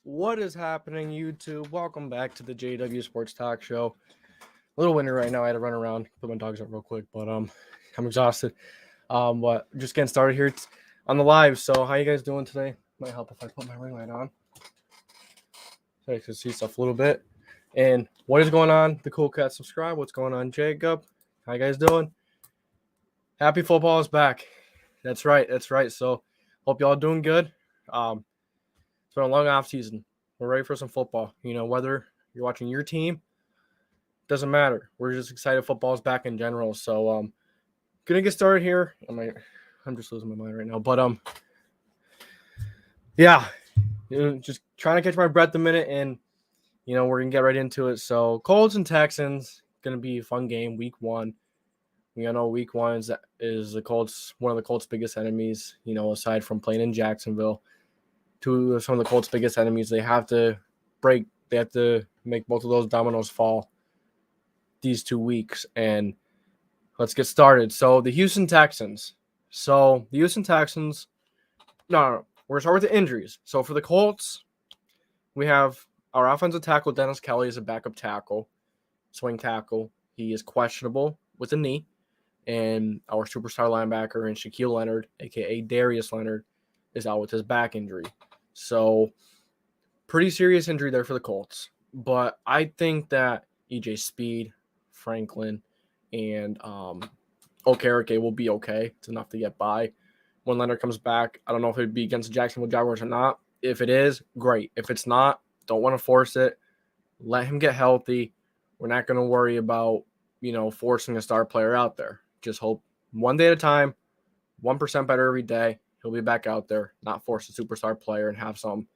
What is happening, YouTube? Welcome back to the JW Sports Talk Show. A little winter right now. I had to run around, put my dogs up real quick, but I'm exhausted. But just getting started here on the live. So, how you guys doing today? Might help if I put my ring light on, so I can see stuff a little bit. And what is going on? The Cool Cat subscribe. What's going on, Jacob? How you guys doing? Happy football is back. That's right. So, hope y'all doing good. It's been a long off season. We're ready for some football. Whether you're watching your team, doesn't matter. We're just excited football's back in general. So gonna get started here. I'm just losing my mind right now. But yeah, just trying to catch my breath a minute, and we're gonna get right into it. So Colts and Texans, gonna be a fun game. Week 1. We all know Week 1 is the Colts, one of the Colts' biggest enemies. Aside from playing in Jacksonville. Two of some of the Colts' biggest enemies. They have to make both of those dominoes fall these 2 weeks. And let's get started. So the Houston Texans. No. We're going to start with the injuries. So for the Colts, we have our offensive tackle, Dennis Kelly, is a backup tackle, swing tackle. He is questionable with a knee. And our superstar linebacker, and Shaquille Leonard, a.k.a. Darius Leonard, is out with his back injury. So, pretty serious injury there for the Colts. But I think that EJ Speed, Franklin, and Okereke will be okay. It's enough to get by. When Leonard comes back, I don't know if it would be against the Jacksonville Jaguars or not. If it is, great. If it's not, don't want to force it. Let him get healthy. We're not going to worry about, forcing a star player out there. Just hope one day at a time, 1% better every day. He'll be back out there, not force a superstar player and have something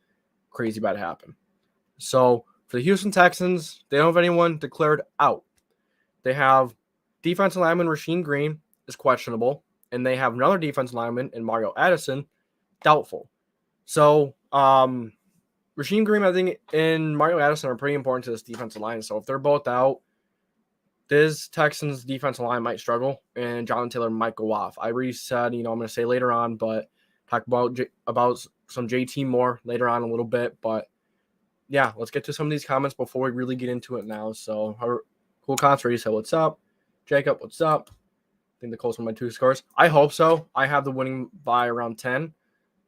crazy bad happen. So for the Houston Texans, they don't have anyone declared out. They have defensive lineman Rasheem Green is questionable, and they have another defensive lineman in Mario Addison, doubtful. So Rasheem Green, I think, and Mario Addison are pretty important to this defensive line. So if they're both out, this Texans defensive line might struggle, and Jonathan Taylor might go off. I already said, I'm going to say later on, but talk about some JT more later on a little bit. But yeah, let's get to some of these comments before we really get into it now. So Cool Concert said, "What's up?" Jacob, what's up? I think the Colts won by 2 scores. I hope so. I have the winning by around 10.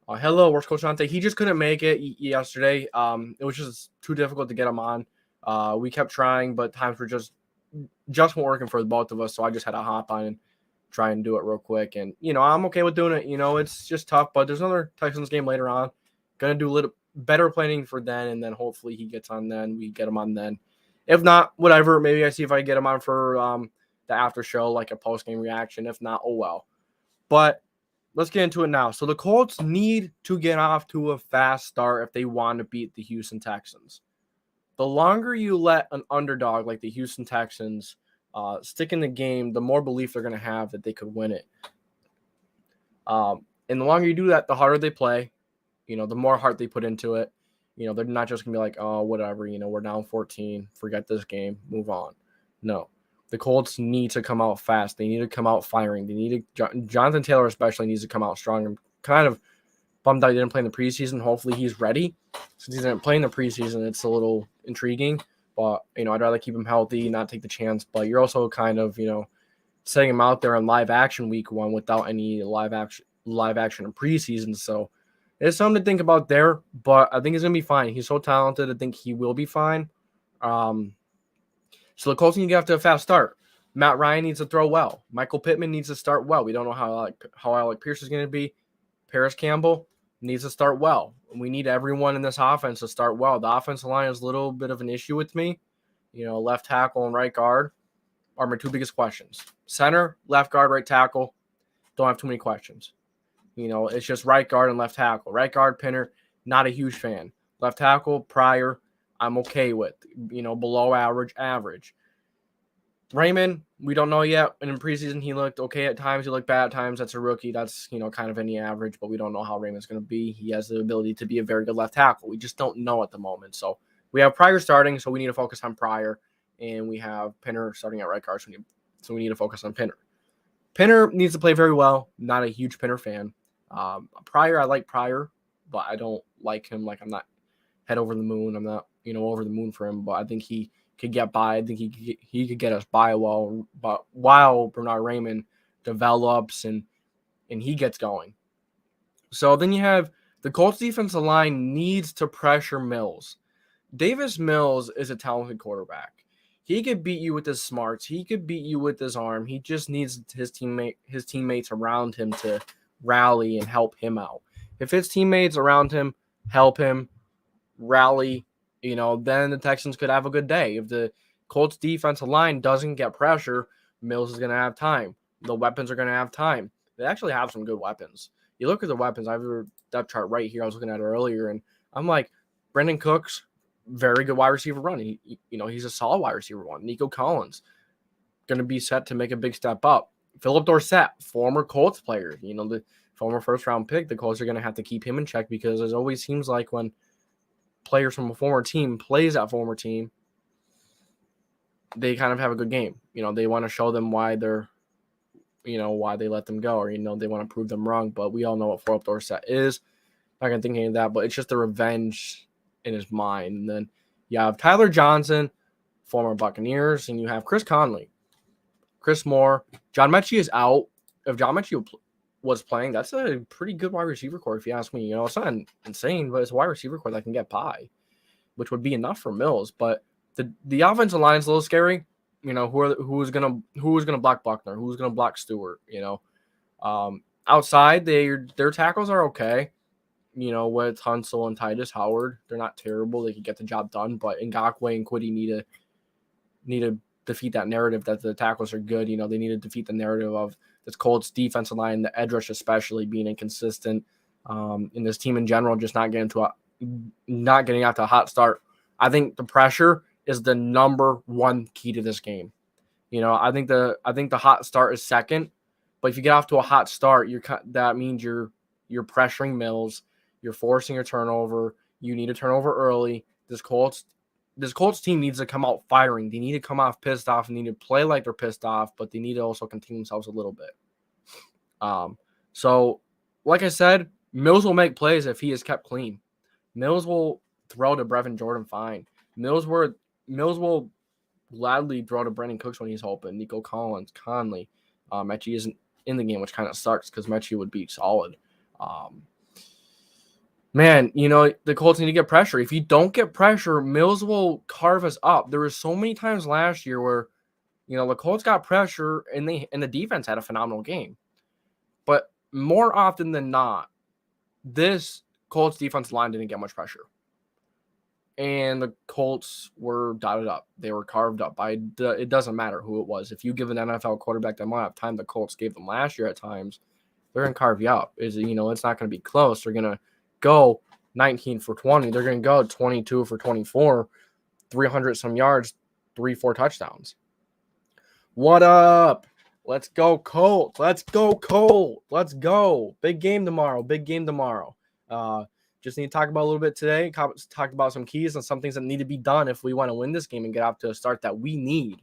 Hello, where's Coach Dante? He just couldn't make it yesterday. It was just too difficult to get him on. We kept trying, but times were just weren't working for both of us. So I just had to hop on and try and do it real quick. And, I'm okay with doing it. It's just tough. But there's another Texans game later on. Going to do a little better planning for then. And then hopefully he gets on then. We get him on then. If not, whatever. Maybe I see if I get him on for the after show, like a post-game reaction. If not, oh well. But let's get into it now. So the Colts need to get off to a fast start if they want to beat the Houston Texans. The longer you let an underdog like the Houston Texans stick in the game, the more belief they're going to have that they could win it. And the longer you do that, the harder they play. The more heart they put into it. They're not just going to be like, oh, whatever, we're down 14, forget this game, move on. No. The Colts need to come out fast. They need to come out firing. Jonathan Taylor especially needs to come out strong. I'm kind of bummed out he didn't play in the preseason. Hopefully he's ready. Since he didn't play in the preseason, it's a little intriguing. But, I'd rather keep him healthy, not take the chance. But you're also kind of, setting him out there in live action week 1 without any live action in preseason. So it's something to think about there. But I think he's going to be fine. He's so talented. I think he will be fine. So the Colts need to get off to a fast start. Matt Ryan needs to throw well. Michael Pittman needs to start well. We don't know how Alec Pierce is going to be. Paris Campbell needs to start well. We need everyone in this offense to start well. The offensive line is a little bit of an issue with me. Left tackle and right guard are my 2 biggest questions. Center, left guard, right tackle, don't have too many questions. It's just right guard and left tackle. Right guard, Pinner, not a huge fan. Left tackle, Pryor, I'm okay with. Below average. Raymond, we don't know yet. And in preseason, he looked okay at times. He looked bad at times. That's a rookie. That's, kind of any average, but we don't know how Raymond's going to be. He has the ability to be a very good left tackle. We just don't know at the moment. So we have Pryor starting, so we need to focus on Pryor. And we have Pinner starting at right guard, so we need to focus on Pinner. Pinner needs to play very well. Not a huge Pinner fan. Pryor, I like Pryor, but I don't like him. I'm not head over the moon. I'm not, over the moon for him, but I think he could get by. I think he could get us by while Bernard Raymond develops and he gets going. So then you have the Colts defensive line needs to pressure Mills. Davis Mills is a talented quarterback. He could beat you with his smarts. He could beat you with his arm. He just needs his teammates around him to rally and help him out. If his teammates around him help him rally, then the Texans could have a good day. If the Colts defensive line doesn't get pressure, Mills is going to have time. The weapons are going to have time. They actually have some good weapons. You look at the weapons. I have a depth chart right here. I was looking at it earlier, and I'm like, Brandon Cooks, very good wide receiver run. He's a solid wide receiver one. Nico Collins, going to be set to make a big step up. Philip Dorsett, former Colts player, the former first-round pick. The Colts are going to have to keep him in check because it always seems like when players from a former team plays that former team, they kind of have a good game. They want to show them why they're, why they let them go, or, they want to prove them wrong. But we all know what Philip Dorsett is. Not going to think any of that, but it's just the revenge in his mind. And then you have Tyler Johnson, former Buccaneers, and you have Chris Conley, Chris Moore. John Mechie is out. If John Mechie was playing, that's a pretty good wide receiver core, if you ask me. It's not insane, but it's a wide receiver core that can get by, which would be enough for Mills. But the offensive line is a little scary. Who's gonna block Buckner? Who's gonna block Stewart? Outside, their tackles are okay. With Tunsil and Titus Howard, they're not terrible. They can get the job done. But Ngakoue and Kwity need to defeat that narrative that the tackles are good. They need to defeat the narrative of this Colts defensive line, the edge rush especially being inconsistent. In this team in general, just not getting out to a hot start. I think the pressure is the number one key to this game. I think the hot start is second, but if you get off to a hot start, that means you're pressuring Mills. You're forcing a turnover. You need a turnover early. This Colts team needs to come out firing. They need to come off pissed off and need to play like they're pissed off, but they need to also contain themselves a little bit. So, like I said, Mills will make plays if he is kept clean. Mills will throw to Brevin Jordan fine. Mills will gladly throw to Brandon Cooks when he's open. Nico Collins, Conley. Mechie isn't in the game, which kind of sucks because Mechie would be solid. The Colts need to get pressure. If you don't get pressure, Mills will carve us up. There were so many times last year where, the Colts got pressure and the defense had a phenomenal game. But more often than not, this Colts defensive line didn't get much pressure. And the Colts were dotted up. They were carved up by it doesn't matter who it was. If you give an NFL quarterback the amount of time the Colts gave them last year at times, they're going to carve you up. It's not going to be close. They're going to go 19 for 20. They're going to go 22 for 24, 300 some yards, 3-4 touchdowns. What up? Let's go Colts. Let's go Colts. Let's go. Big game tomorrow. Just need to talk about a little bit today. Talked about some keys and some things that need to be done if we want to win this game and get off to a start that we need.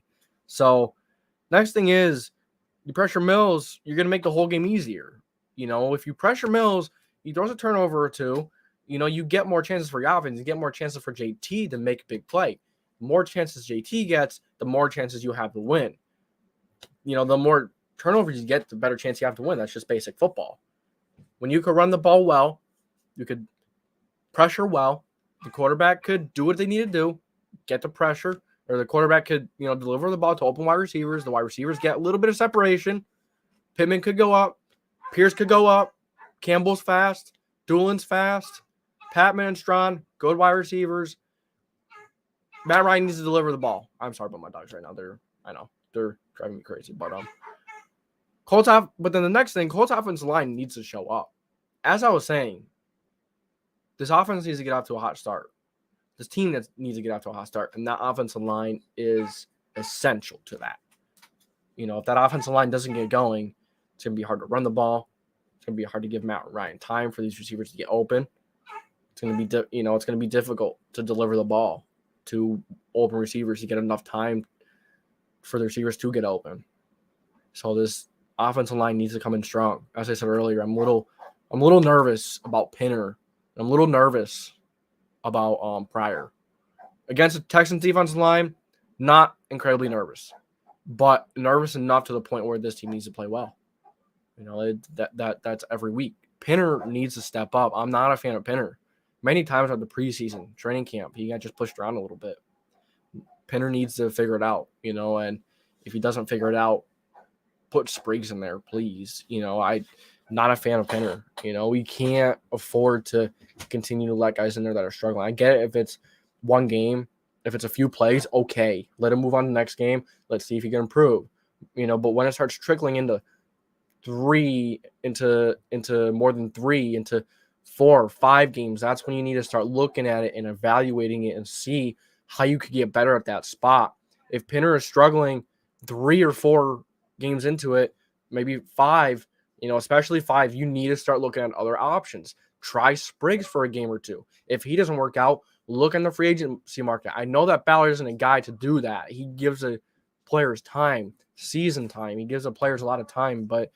So next thing is you pressure Mills, you're going to make the whole game easier. If you pressure Mills, he throws a turnover or two, you get more chances for your offense. You get more chances for JT to make a big play. The more chances JT gets, the more chances you have to win. The more turnovers you get, the better chance you have to win. That's just basic football. When you could run the ball well, you could pressure well, the quarterback could do what they need to do, get the pressure, or the quarterback could, deliver the ball to open wide receivers. The wide receivers get a little bit of separation. Pittman could go up. Pierce could go up. Campbell's fast. Doolin's fast. Patman and Strawn, good wide receivers. Matt Ryan needs to deliver the ball. I'm sorry about my dogs right now. They're driving me crazy. But then the next thing, Colts offensive line needs to show up. As I was saying, this offense needs to get off to a hot start. This team needs to get off to a hot start, and that offensive line is essential to that. If that offensive line doesn't get going, it's going to be hard to run the ball. It's going to be hard to give Matt Ryan time for these receivers to get open. It's going to be difficult to deliver the ball to open receivers to get enough time for the receivers to get open. So this offensive line needs to come in strong. As I said earlier, I'm a little nervous about Pinner. I'm a little nervous about Pryor. Against the Texans defensive line, not incredibly nervous, but nervous enough to the point where this team needs to play well. That's every week. Pinner needs to step up. I'm not a fan of Pinner. Many times at the preseason training camp, he got just pushed around a little bit. Pinner needs to figure it out, and if he doesn't figure it out, put Spriggs in there, please. I'm not a fan of Pinner. We can't afford to continue to let guys in there that are struggling. I get it if it's one game, if it's a few plays, okay. Let him move on to the next game. Let's see if he can improve. But when it starts trickling into more than 3, into 4 or 5 games, that's when you need to start looking at it and evaluating it and see how you could get better at that spot. If Pinner is struggling 3 or 4 games into it, maybe 5, especially 5, you need to start looking at other options. Try Spriggs for a game or 2. If he doesn't work out, look in the free agency market. I know that Ballard isn't a guy to do that. He gives the players time, season time. He gives the players a lot of time, but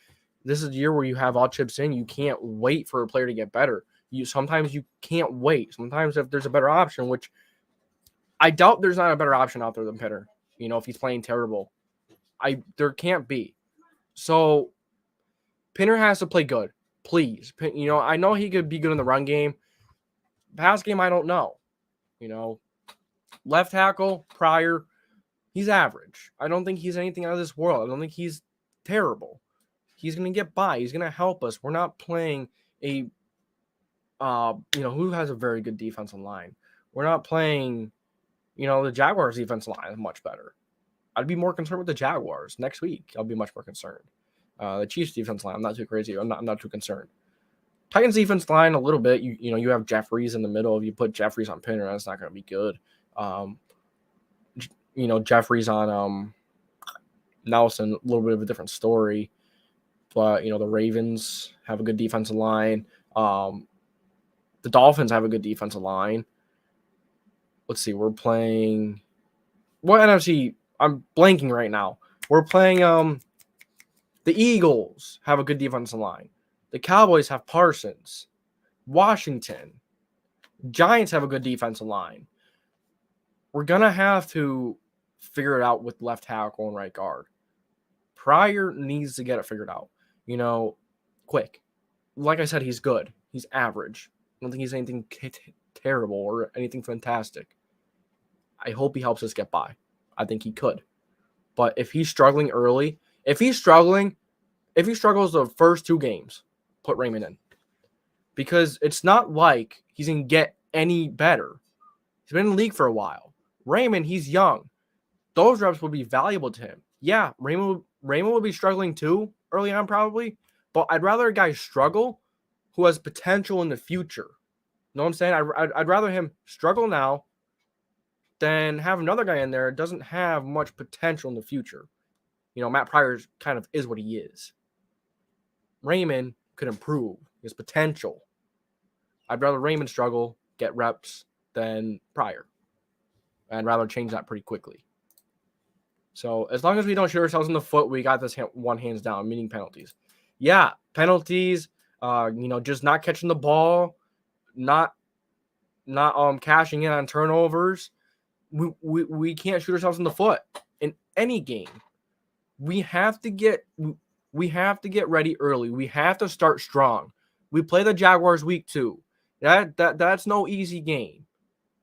this is a year where you have all chips in. You can't wait for a player to get better. Sometimes you can't wait. Sometimes if there's a better option, which I doubt there's not a better option out there than Pinner, if he's playing terrible. There can't be. So Pinner has to play good, please. I know he could be good in the run game. Pass game, I don't know. Left tackle, Pryor, he's average. I don't think he's anything out of this world. I don't think he's terrible. He's going to get by. He's going to help us. We're not playing a, who has a very good defensive line. We're not playing, the Jaguars defensive line is much better. I'd be more concerned with the Jaguars next week. I'll be much more concerned. The Chiefs defense line, I'm not too crazy. I'm not too concerned. Titans defense line a little bit. You have Jeffries in the middle. If you put Jeffries on Pinner, that's not going to be good. Jeffries on Nelson, a little bit of a different story. But the Ravens have a good defensive line. The Dolphins have a good defensive line. Let's see, we're playing what NFC? I'm blanking right now. We're playing the Eagles have a good defensive line. The Cowboys have Parsons. Washington. Giants have a good defensive line. We're going to have to figure it out with left tackle and right guard. Pryor needs to get it figured out. Quick. Like I said, he's good. He's average. I don't think he's anything terrible or anything fantastic. I hope he helps us get by. I think he could. But if he's struggling early, if he struggles the first 2 games, put Raymond in. Because it's not like he's going to get any better. He's been in the league for a while. Raymond, he's young. Those reps will be valuable to him. Yeah, Raymond will be struggling too early on probably, but I'd rather a guy struggle who has potential in the future. You know what I'm saying? I'd rather him struggle now than have another guy in there that doesn't have much potential in the future. Matt Pryor kind of is what he is. Raymond could improve his potential. I'd rather Raymond struggle, get reps, than Pryor. I'd rather change that pretty quickly. So as long as we don't shoot ourselves in the foot, we got this one hands down, meaning penalties. Yeah, penalties, just not catching the ball, not cashing in on turnovers. We can't shoot ourselves in the foot in any game. We have to get ready early. We have to start strong. We play the Jaguars week 2. That's no easy game.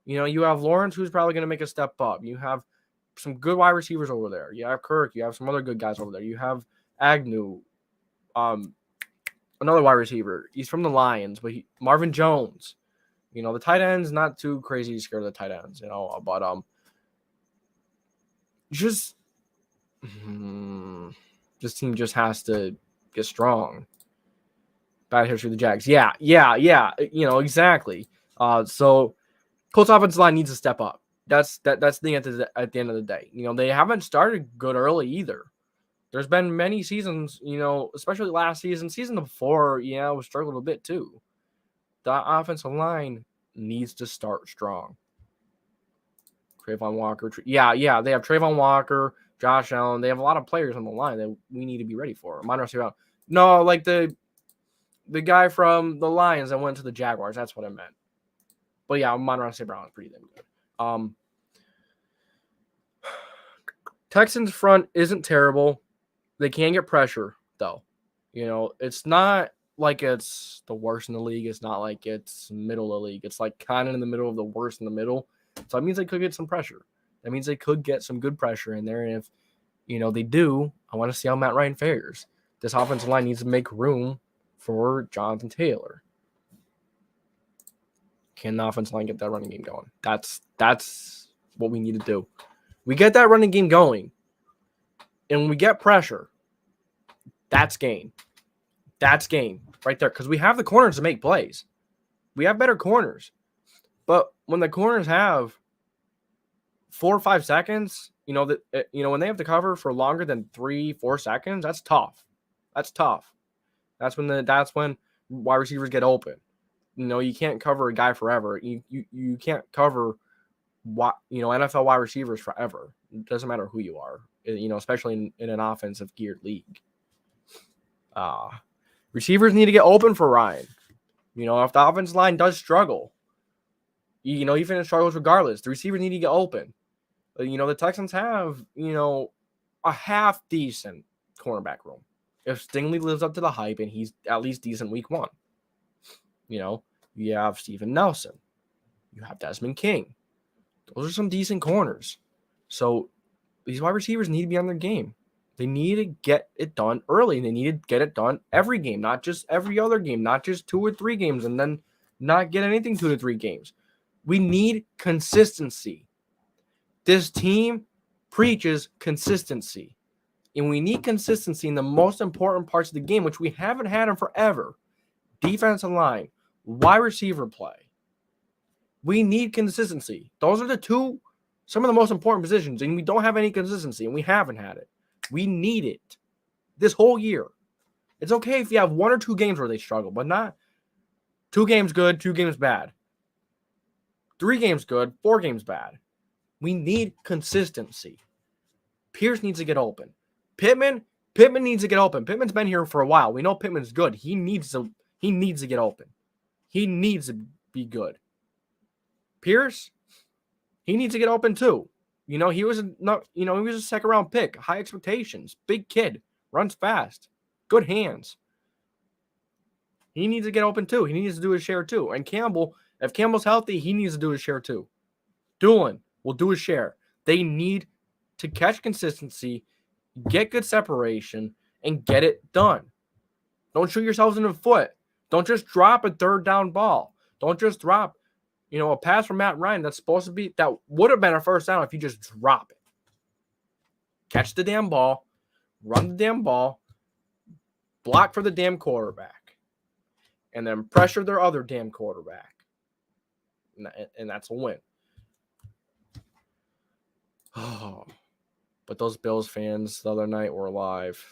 You have Lawrence, who's probably going to make a step up. You have some good wide receivers over there. You have Kirk. You have some other good guys over there. You have Agnew, another wide receiver. He's from the Lions, but Marvin Jones. The tight ends, not too crazy scared of the tight ends, but this team just has to get strong. Bad history of the Jags. Yeah, exactly. So Colts offensive line needs to step up. That's the thing at the end of the day. They haven't started good early either. There's been many seasons, especially last season before, we struggled a bit too. The offensive line needs to start strong. Trayvon Walker. They have Trayvon Walker, Josh Allen. They have a lot of players on the line that we need to be ready for. No, like the guy from the Lions that went to the Jaguars. That's what I meant. But yeah, Monroe St. Brown is pretty damn good. Texans front isn't terrible. They can get pressure, though. It's not like it's the worst in the league. It's not like it's middle of the league. It's like kind of in the middle of the worst in the middle. So that means they could get some pressure. That means they could get some good pressure in there. And if, they do, I want to see how Matt Ryan fares. This offensive line needs to make room for Jonathan Taylor. Can the offensive line get that running game going? That's what we need to do. We get that running game going, and when we get pressure, that's game. That's game right there, because we have the corners to make plays. We have better corners. But when the corners have 4 or 5 seconds, when they have to cover for longer than 3-4 seconds, that's tough. That's tough. That's when wide receivers get open. You can't cover a guy forever. You can't cover NFL wide receivers forever. It doesn't matter who you are, especially in an offensive geared league. Receivers need to get open for Ryan. If the offensive line does struggle, even if it struggles regardless, the receivers need to get open. The Texans have, a half decent cornerback room. If Stingley lives up to the hype and he's at least decent week 1, you have Steven Nelson. You have Desmond King. Those are some decent corners. So these wide receivers need to be on their game. They need to get it done early. They need to get it done every game, not just every other game, not just 2 or 3 games and then not get anything 2 to 3 games. We need consistency. This team preaches consistency. And we need consistency in the most important parts of the game, which we haven't had in forever. Defensive line, wide receiver play. We need consistency. Those are some of the most important positions, and we don't have any consistency, and we haven't had it. We need it this whole year. It's okay if you have 1 or 2 games where they struggle, but not 2 games good, 2 games bad. 3 games good, 4 games bad. We need consistency. Pierce needs to get open. Pittman needs to get open. Pittman's been here for a while. We know Pittman's good. He needs to get open. He needs to be good. Pierce, he needs to get open too. He was a second round pick, high expectations, big kid, runs fast, good hands. He needs to get open too. He needs to do his share too. And Campbell, if Campbell's healthy, he needs to do his share too. Doolin will do his share. They need to catch consistency, get good separation, and get it done. Don't shoot yourselves in the foot. Don't just drop a 3rd down ball. Don't just drop, a pass from Matt Ryan that would have been a 1st down if you just drop it. Catch the damn ball, run the damn ball, block for the damn quarterback, and then pressure their other damn quarterback. And that's a win. Oh, but those Bills fans the other night were alive.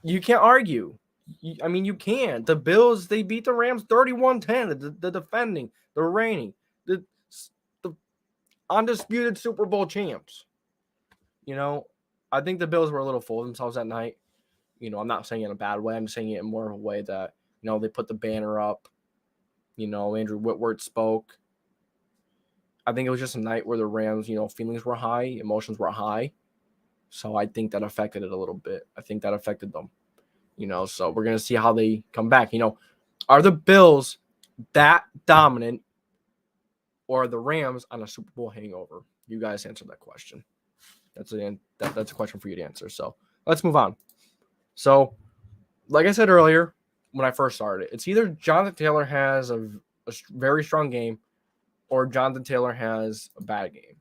You can't argue. You can. The Bills, they beat the Rams 31-10. The defending, the reigning, the undisputed Super Bowl champs. I think the Bills were a little full of themselves that night. I'm not saying it in a bad way. I'm saying it in more of a way that, they put the banner up. Andrew Whitworth spoke. I think it was just a night where the Rams, feelings were high, emotions were high. So I think that affected it a little bit. I think that affected them. So we're going to see how they come back. Are the Bills that dominant, or are the Rams on a Super Bowl hangover? You guys answer that question. That's a question for you to answer. So let's move on. So, like I said earlier, when I first started, it's either Jonathan Taylor has a very strong game or Jonathan Taylor has a bad game.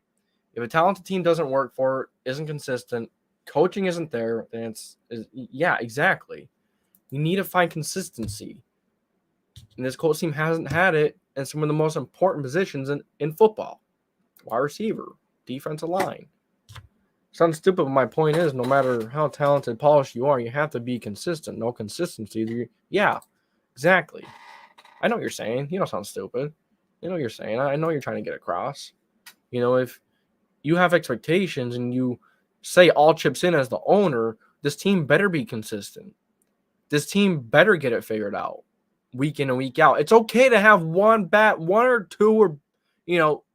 If a talented team doesn't work for it, isn't consistent, coaching isn't there, then yeah, exactly. You need to find consistency. And this Colts team hasn't had it in some of the most important positions in football. Wide receiver, defensive line. Sounds stupid, but my point is, no matter how talented, polished you are, you have to be consistent. No consistency. Yeah, exactly. I know what you're saying. You don't sound stupid. You know what you're saying. I know you're trying to get across. If you have expectations and you say all chips in as the owner, this team better be consistent. This team better get it figured out. week in and week out. It's okay to have one or two, or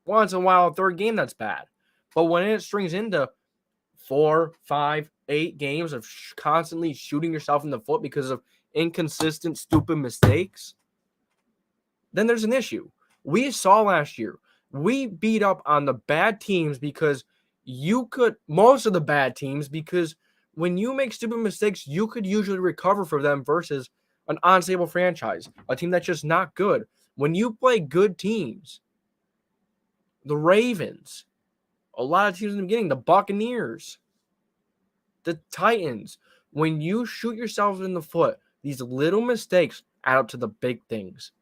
once in a while a third game that's bad. But when it strings into 4, 5, 8 games of constantly shooting yourself in the foot because of inconsistent, stupid mistakes, then there's an issue. We saw last year, we beat up on the bad teams because most of the bad teams, because when you make stupid mistakes, you could usually recover for them versus an unstable franchise, a team that's just not good. When you play good teams, the Ravens, a lot of teams in the beginning, the Buccaneers, the Titans, when you shoot yourself in the foot, these little mistakes add up to the big things.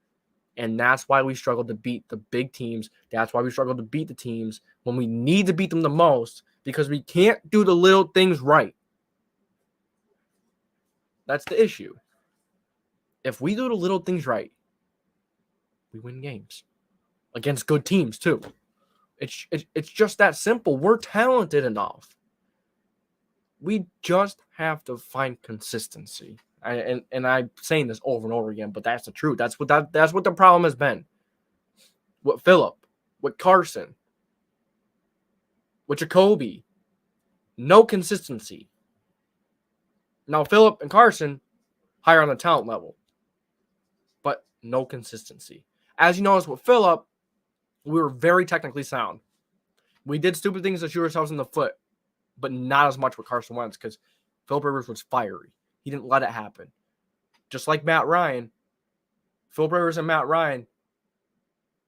And that's why we struggle to beat the big teams. That's why we struggle to beat the teams when we need to beat them the most, because we can't do the little things right. That's the issue. If we do the little things right, we win games against good teams too. It's just that simple. We're talented enough. We just have to find consistency. And I'm saying this over and over again, but that's the truth. That's what the problem has been. With Phillip, with Carson, with Jacoby, no consistency. Now Phillip and Carson higher on the talent level, but no consistency. As you notice with Phillip, we were very technically sound. We did stupid things to shoot ourselves in the foot, but not as much with Carson Wentz because Philip Rivers was fiery. He didn't let it happen. Just like Matt Ryan, Philip Rivers and Matt Ryan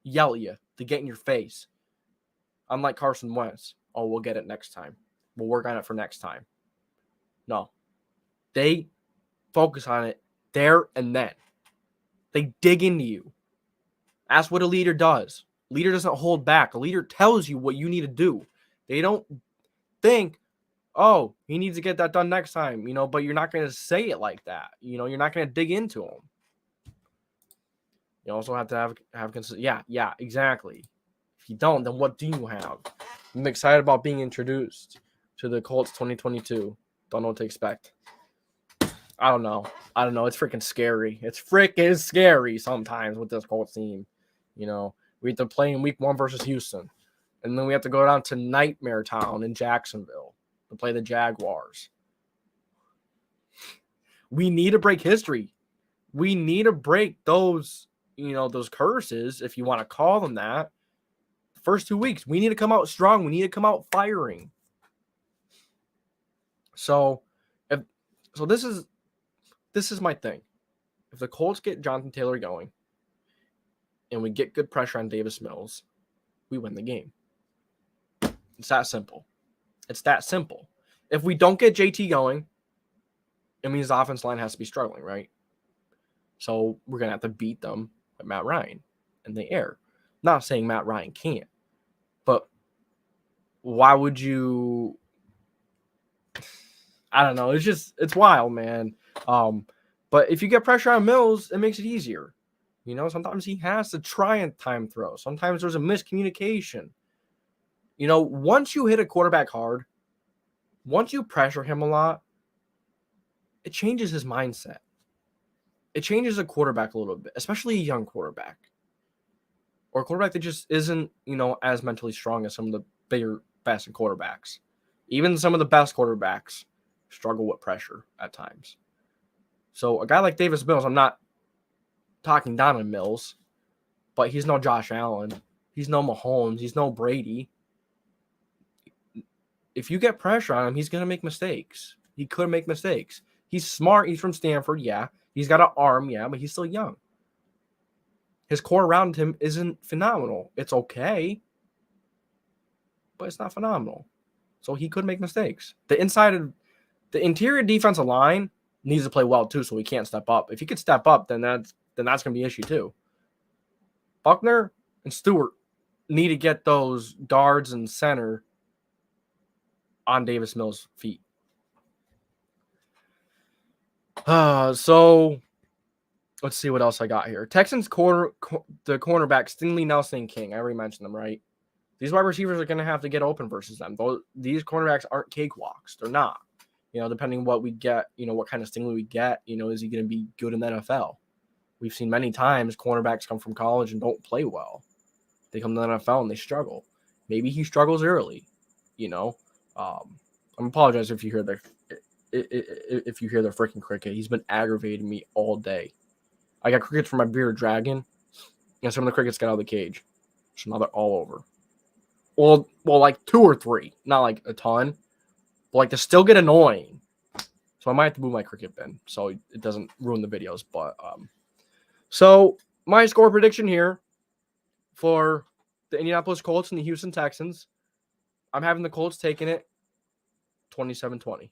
yell at you to get in your face. Unlike Carson Wentz, oh, we'll get it next time. We'll work on it for next time. No. They focus on it there and then. They dig into you. That's what a leader does. A leader doesn't hold back. A leader tells you what you need to do. They don't think, oh, he needs to get that done next time, but you're not going to say it like that. You're not going to dig into him. You also have to have consistency. Yeah, exactly. If you don't, then what do you have? I'm excited about being introduced to the Colts 2022. Don't know what to expect. I don't know. It's freaking scary. It's freaking scary sometimes with this Colts team. We have to play in week 1 versus Houston. And then we have to go down to Nightmare Town in Jacksonville to play the Jaguars. We need to break history. We need to break those, those curses, if you want to call them that. First 2 weeks, we need to come out strong. We need to come out firing. So this is my thing. If the Colts get Jonathan Taylor going and we get good pressure on Davis Mills, we win the game. It's that simple. If we don't get JT going, it means the offense line has to be struggling, right? So we're going to have to beat them with Matt Ryan in the air. Not saying Matt Ryan can't, but why would you? I don't know. It's wild, man. But if you get pressure on Mills, it makes it easier. Sometimes he has to try and time throw. Sometimes there's a miscommunication. Once you hit a quarterback hard, once you pressure him a lot, it changes his mindset. It changes a quarterback a little bit, especially a young quarterback. Or a quarterback that just isn't, as mentally strong as some of the bigger, best quarterbacks. Even some of the best quarterbacks struggle with pressure at times. So a guy like Davis Mills, I'm not talking down on Mills, but he's no Josh Allen. He's no Mahomes. He's no Brady. If you get pressure on him, he's going to make mistakes. He could make mistakes. He's smart. He's from Stanford. Yeah. He's got an arm. Yeah, but he's still young. His core around him isn't phenomenal. It's okay, but it's not phenomenal. So he could make mistakes. The interior defensive line needs to play well too, so he can't step up. If he could step up, then that's going to be an issue too. Buckner and Stewart need to get those guards and center on Davis Mills' feet. So let's see what else I got here. Texans the cornerback Stingley, Nelson, and King. I already mentioned them, right? These wide receivers are going to have to get open versus them. These cornerbacks aren't cakewalks. They're not. Depending on what we get, what kind of Stingley we get, is he going to be good in the NFL? We've seen many times cornerbacks come from college and don't play well. They come to the NFL and they struggle. Maybe he struggles early, you know. I'm apologize if you hear the freaking cricket. He's been aggravating me all day. I got crickets from my bearded dragon, and some of the crickets got out of the cage. So now they're all over. Well, like 2 or 3, not like a ton, but like they still get annoying. So I might have to move my cricket bin so it doesn't ruin the videos. But so my score prediction here for the Indianapolis Colts and the Houston Texans, I'm having the Colts taking it 27-20.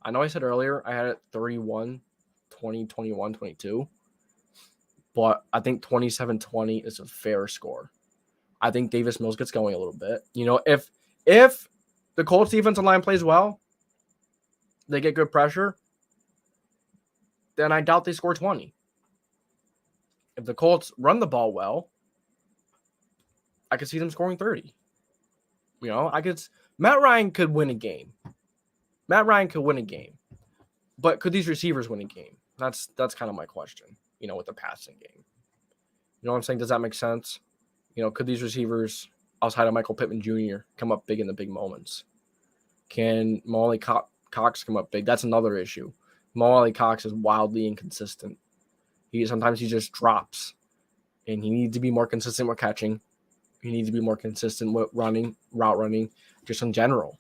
I know I said earlier I had it 31, 20, 21, 22, but I think 27-20 is a fair score. I think Davis Mills gets going a little bit. You know, if the Colts defensive line plays well, they get good pressure, then I doubt they score 20. If the Colts run the ball well, I could see them scoring 30. You know, Matt Ryan could win a game. But could these receivers win a game? That's kind of my question, you know, with the passing game. You know what I'm saying? Does that make sense? You know, could these receivers outside of Michael Pittman Jr. come up big in the big moments? Can Molly Cox come up big? That's another issue. Molly Cox is wildly inconsistent. Sometimes he just drops, and he needs to be more consistent with catching. He needs to be more consistent with route running, just in general.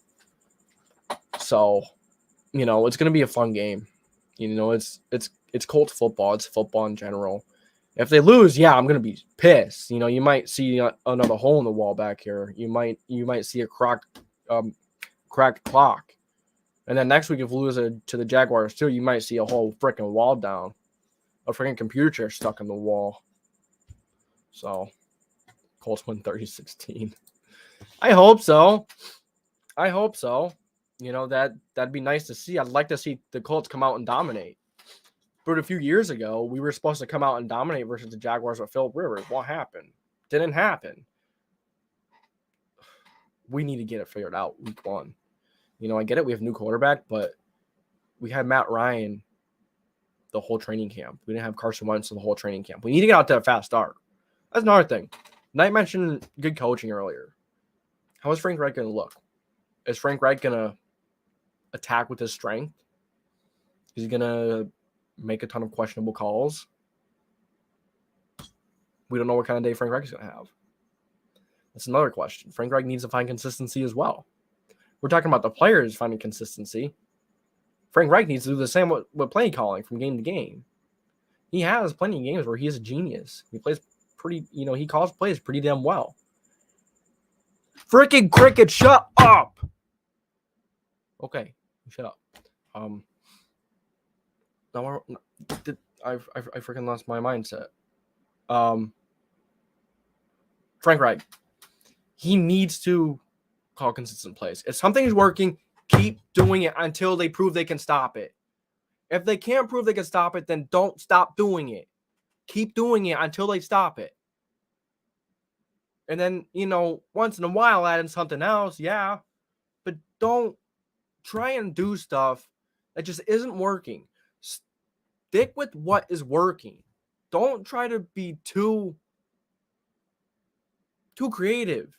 So, you know, it's going to be a fun game. You know, it's Colts football. It's football in general. If they lose, yeah, I'm going to be pissed. You know, you might see another hole in the wall back here. You might see a cracked clock. And then next week, if we lose to the Jaguars too, you might see a whole freaking wall down. A freaking computer chair stuck in the wall. So, Colts win 30-16. I hope so. You know, that'd be nice to see. I'd like to see the Colts come out and dominate. But a few years ago, we were supposed to come out and dominate versus the Jaguars with Philip Rivers. What happened? Didn't happen. We need to get it figured out week 1. You know, I get it. We have a new quarterback, but we had Matt Ryan the whole training camp. We didn't have Carson Wentz the whole training camp. We need to get out to a fast start. That's another thing. Knight mentioned good coaching earlier. How is Frank Reich going to look? Is Frank Reich going to attack with his strength? Is he going to make a ton of questionable calls? We don't know what kind of day Frank Reich is going to have. That's another question. Frank Reich needs to find consistency as well. We're talking about the players finding consistency. Frank Reich needs to do the same with play calling from game to game. He has plenty of games where he is a genius. He plays he calls plays pretty damn well. Freaking cricket, shut up! Okay, shut up. I freaking lost my mindset. Frank Reich, he needs to call consistent plays. If something is working, keep doing it until they prove they can stop it. If they can't prove they can stop it, then don't stop doing it. Keep doing it until they stop it. And then, you know, once in a while add in something else, yeah. But don't try and do stuff that just isn't working. Stick with what is working. Don't try to be too creative.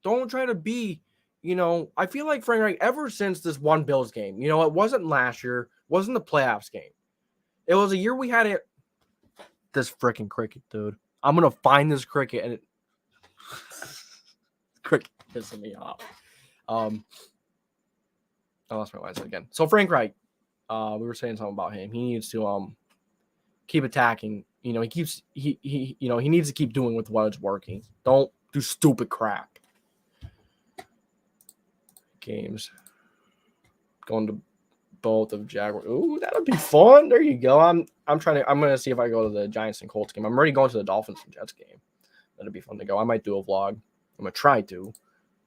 Don't try to be, you know, I feel like Frank Reich, ever since this one Bills game, you know, it wasn't last year, wasn't the playoffs game. It was a year we had it. This freaking cricket, dude. I'm going to find this cricket and cricket pissing me off. I lost my mindset again. So Frank Reich, we were saying something about him. He needs to keep attacking. You know, he needs to keep doing with what is working. Don't do stupid crap. Games. Going to both of Jaguars. Ooh, that'll be fun. There you go. I'm gonna see if I go to the Giants and Colts game. I'm already going to the Dolphins and Jets game. That'll be fun to go. I might do a vlog. I'm gonna try to.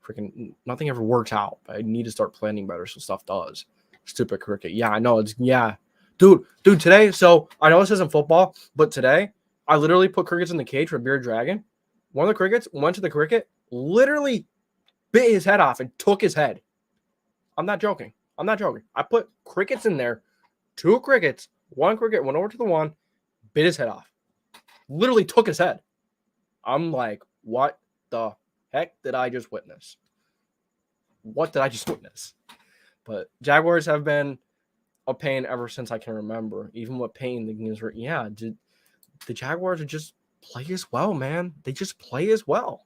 Freaking nothing ever works out. I need to start planning better so stuff does. Stupid cricket. Yeah, I know. Dude, today, so I know this isn't football, but today I literally put crickets in the cage for a bearded dragon. One of the crickets went to the cricket, literally bit his head off and took his head. I'm not joking. I put crickets in there. 2 crickets. 1 cricket went over to the one, bit his head off. Literally took his head. I'm like, what the heck did I just witness? What did I just witness? But Jaguars have been a pain ever since I can remember. Even with Payne, the games were, the Jaguars are just play as well, man. They just play as well.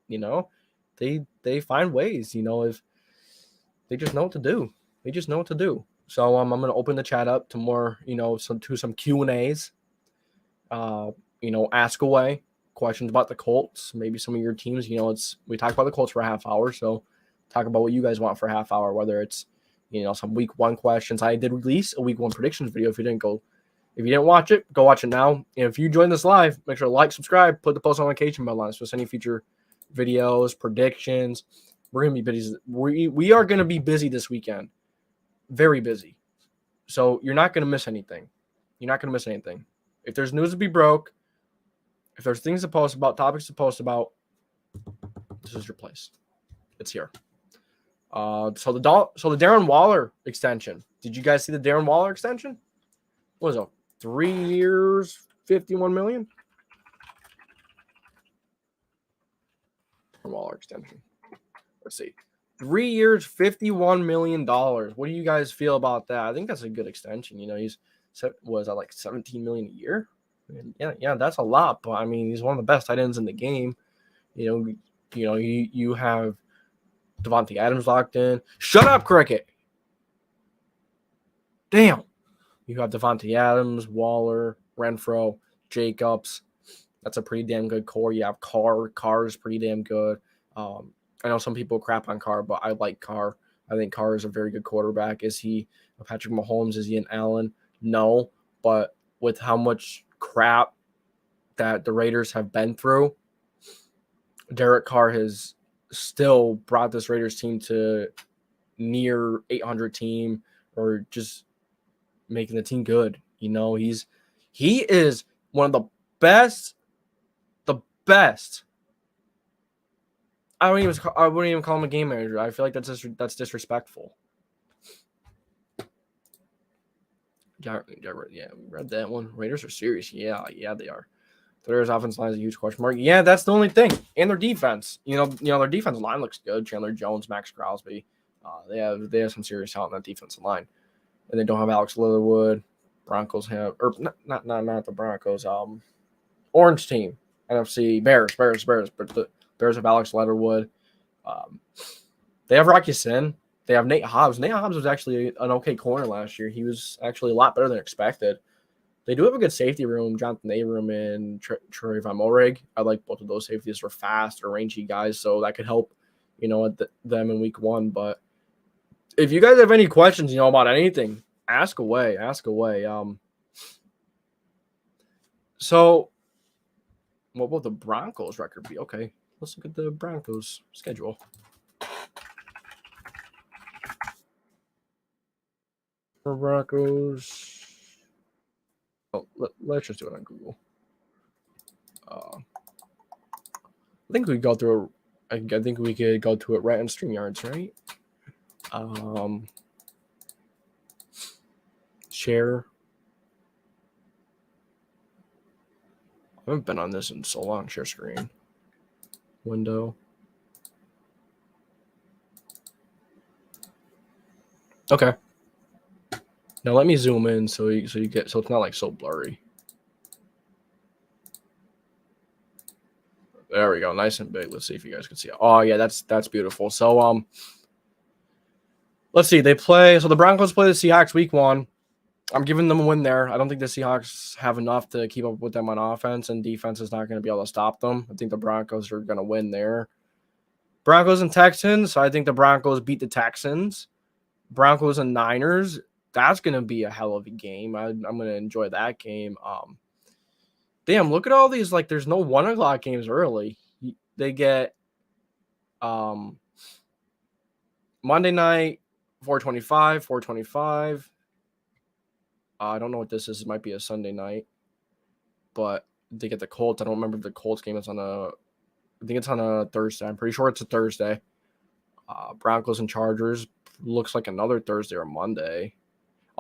They find ways, if they just know what to do. They just know what to do. So I'm going to open the chat up to more, some Q&As. Ask away questions about the Colts, maybe some of your teams. We talk about the Colts for a half hour, so talk about what you guys want for a half hour, whether it's some week 1 questions. I did release a week 1 predictions video. If you didn't watch it, go watch it now. And if you join this live, make sure to like, subscribe, put the post notification bell on, so any future videos, predictions. We're gonna be busy. We are gonna be busy this weekend, very busy. So you're not gonna miss anything. If there's news to be broke, if there's things to post about, topics to post about, this is your place. It's here. So the Darren Waller extension. Did you guys see the Darren Waller extension? What was it? 3 years, $51 million. Waller extension. Let's see. 3 years, $51 million. What do you guys feel about that? I think that's a good extension. He's like $17 million a year. And yeah, that's a lot. But I mean, he's one of the best tight ends in the game. You have Devontae Adams locked in. Shut up, Cricket. Damn. You have Devontae Adams, Waller, Renfro, Jacobs. That's a pretty damn good core. You have Carr. Carr is pretty damn good. I know some people crap on Carr, but I like Carr. I think Carr is a very good quarterback. Is he a Patrick Mahomes? Is he an Allen? No. But with how much crap that the Raiders have been through, Derek Carr has still brought this Raiders team to near 800 team, or just making the team good. He is one of the best. I wouldn't even call him a game manager. I feel like that's disrespectful. Yeah, we read that one. Raiders are serious. Yeah, they are. The Raiders' offense line is a huge question mark. Yeah, that's the only thing. And their defense. Their defensive line looks good. Chandler Jones, Max Crosby. They have some serious talent on that defensive line. And they don't have Alex Leatherwood. Broncos have, or not the Broncos. Orange team, NFC Bears. But the Bears have Alex Leatherwood. They have Rocky Sin. They have Nate Hobbs. Nate Hobbs was actually an okay corner last year. He was actually a lot better than expected. They do have a good safety room, Jonathan Abram and Troy Van Morig. I like both of those safeties. They're fast or rangy guys, so that could help, them in week 1. But if you guys have any questions, about anything, ask away. So what will the Broncos record be? Okay, let's look at the Broncos schedule. For Broncos. Let's just do it on Google. I think we go through. I think we could go to it right on StreamYards, right? Share. I haven't been on this in so long. Share screen. Window. Okay. Now let me zoom in so it's not like so blurry. There we go, nice and big. Let's see if you guys can see it. Oh yeah, that's beautiful. So let's see. The Broncos play the Seahawks week 1. I'm giving them a win there. I don't think the Seahawks have enough to keep up with them on offense, and defense is not going to be able to stop them. I think the Broncos are going to win there. Broncos and Texans. So I think the Broncos beat the Texans. Broncos and Niners. That's going to be a hell of a game. I'm going to enjoy that game. Damn, look at all these. Like, there's no 1 o'clock games early. They get Monday night, 4:25. I don't know what this is. It might be a Sunday night. But they get the Colts. I don't remember if the Colts game is on I think it's on a Thursday. I'm pretty sure it's a Thursday. Broncos and Chargers. Looks like another Thursday or Monday.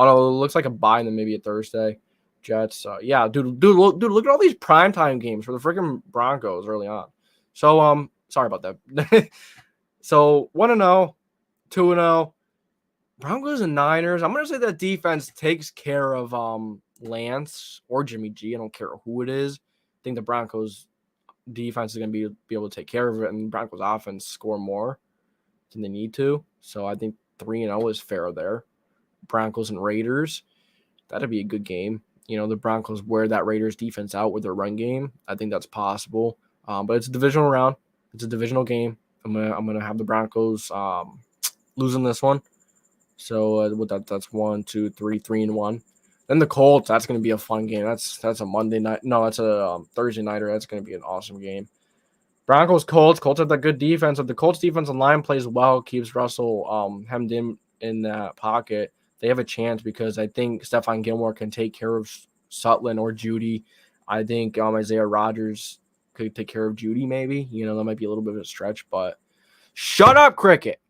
Oh, no, it looks like a bye and then maybe a Thursday. Jets. Yeah, look at all these primetime games for the freaking Broncos early on. So, sorry about that. So 1-0, 2-0. Broncos and Niners. I'm gonna say that defense takes care of Lance or Jimmy G. I don't care who it is. I think the Broncos defense is gonna be able to take care of it, and the Broncos offense score more than they need to. So I think 3-0 is fair there. Broncos and Raiders. That'd be a good game. The Broncos wear that Raiders defense out with their run game. I think that's possible. But it's a divisional round. It's a divisional game. I'm gonna have the Broncos losing this one. So with that's 1, 2, 3, 3-1. Then the Colts. That's gonna be a fun game. That's a Monday night. No, that's a Thursday nighter. That's gonna be an awesome game. Broncos, Colts. Colts have that good defense. If the Colts defensive line plays well, keeps Russell hemmed in that pocket, they have a chance because I think Stephon Gilmore can take care of Sutton or Judy. I think Isaiah Rodgers could take care of Judy maybe. That might be a little bit of a stretch, but shut up, Cricket.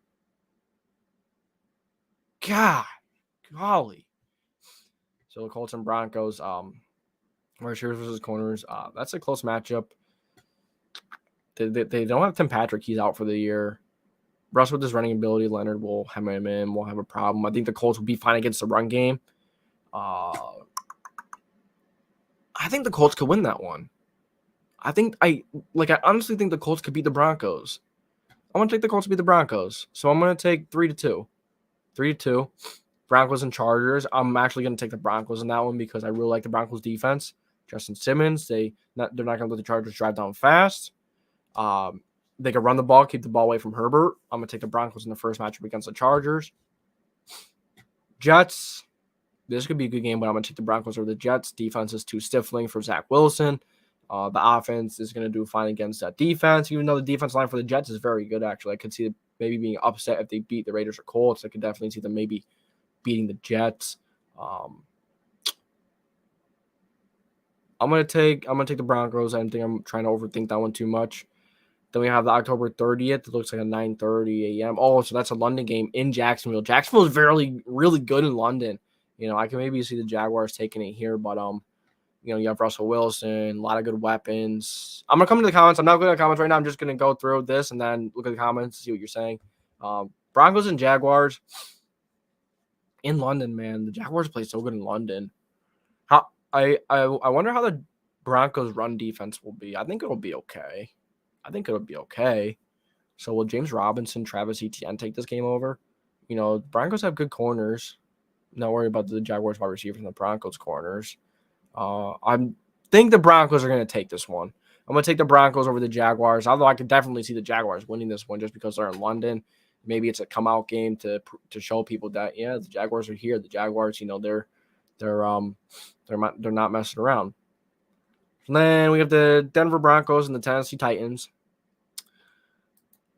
God, golly. So the Colts and Broncos, receivers versus corners. That's a close matchup. They don't have Tim Patrick. He's out for the year. Russ with his running ability, Leonard will hem him in. Won't have a problem. I think the Colts will be fine against the run game. I think the Colts could win that one. I honestly think the Colts could beat the Broncos. I'm gonna take the Colts to beat the Broncos. So I'm gonna take 3-2. 3-2. Broncos and Chargers. I'm actually gonna take the Broncos in that one because I really like the Broncos defense. Justin Simmons. They're not gonna let the Chargers drive down fast. They can run the ball, keep the ball away from Herbert. I'm going to take the Broncos in the first matchup against the Chargers. Jets. This could be a good game, but I'm going to take the Broncos over the Jets. Defense is too stifling for Zach Wilson. The offense is going to do fine against that defense, even though the defense line for the Jets is very good, actually. I could see it maybe being upset if they beat the Raiders or Colts. I could definitely see them maybe beating the Jets. I'm going to take the Broncos. I don't think I'm trying to overthink that one too much. Then we have the October 30th. It looks like a 9:30 a.m. Oh, so that's a London game in Jacksonville. Jacksonville is really good in London. I can maybe see the Jaguars taking it here, but you have Russell Wilson, a lot of good weapons. I'm gonna come to the comments. I'm not going to the comments right now. I'm just gonna go through this and then look at the comments, see what you're saying. Broncos and Jaguars in London, man. The Jaguars play so good in London. I wonder how the Broncos' run defense will be. I think it'll be okay. So will James Robinson, Travis Etienne take this game over? Broncos have good corners. Not worry about the Jaguars wide receivers and the Broncos corners. I think the Broncos are going to take this one. I'm going to take the Broncos over the Jaguars, although I could definitely see the Jaguars winning this one just because they're in London. Maybe it's a come-out game to show people that, the Jaguars are here. The Jaguars, they're not messing around. And then we have the Denver Broncos and the Tennessee Titans.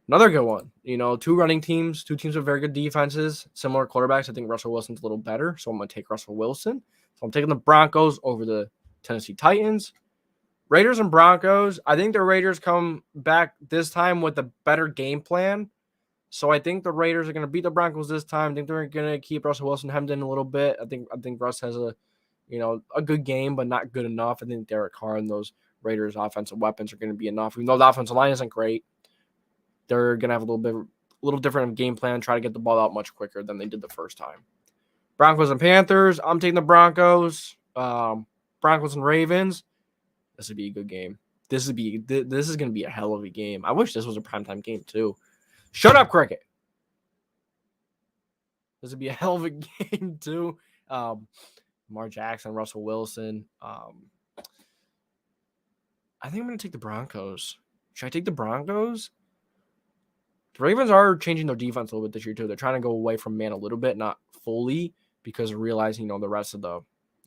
Another good one. Two running teams, two teams with very good defenses, similar quarterbacks. I think Russell Wilson's a little better, so I'm going to take Russell Wilson. So I'm taking the Broncos over the Tennessee Titans. Raiders and Broncos. I think the Raiders come back this time with a better game plan. So I think the Raiders are going to beat the Broncos this time. I think they're going to keep Russell Wilson hemmed in a little bit. I think Russ has a good game, but not good enough. I think Derek Carr and those Raiders offensive weapons are going to be enough. Even though the offensive line isn't great, they're going to have a little different game plan, try to get the ball out much quicker than they did the first time. Broncos and Panthers. I'm taking the Broncos. Broncos and Ravens. This would be a good game. This is going to be a hell of a game. I wish this was a primetime game too. Shut up, Cricket. This would be a hell of a game too. Lamar Jackson, Russell Wilson. I think I'm going to take the Broncos. Should I take the Broncos? The Ravens are changing their defense a little bit this year too. They're trying to go away from man a little bit, not fully, because they're realizing, the rest of the,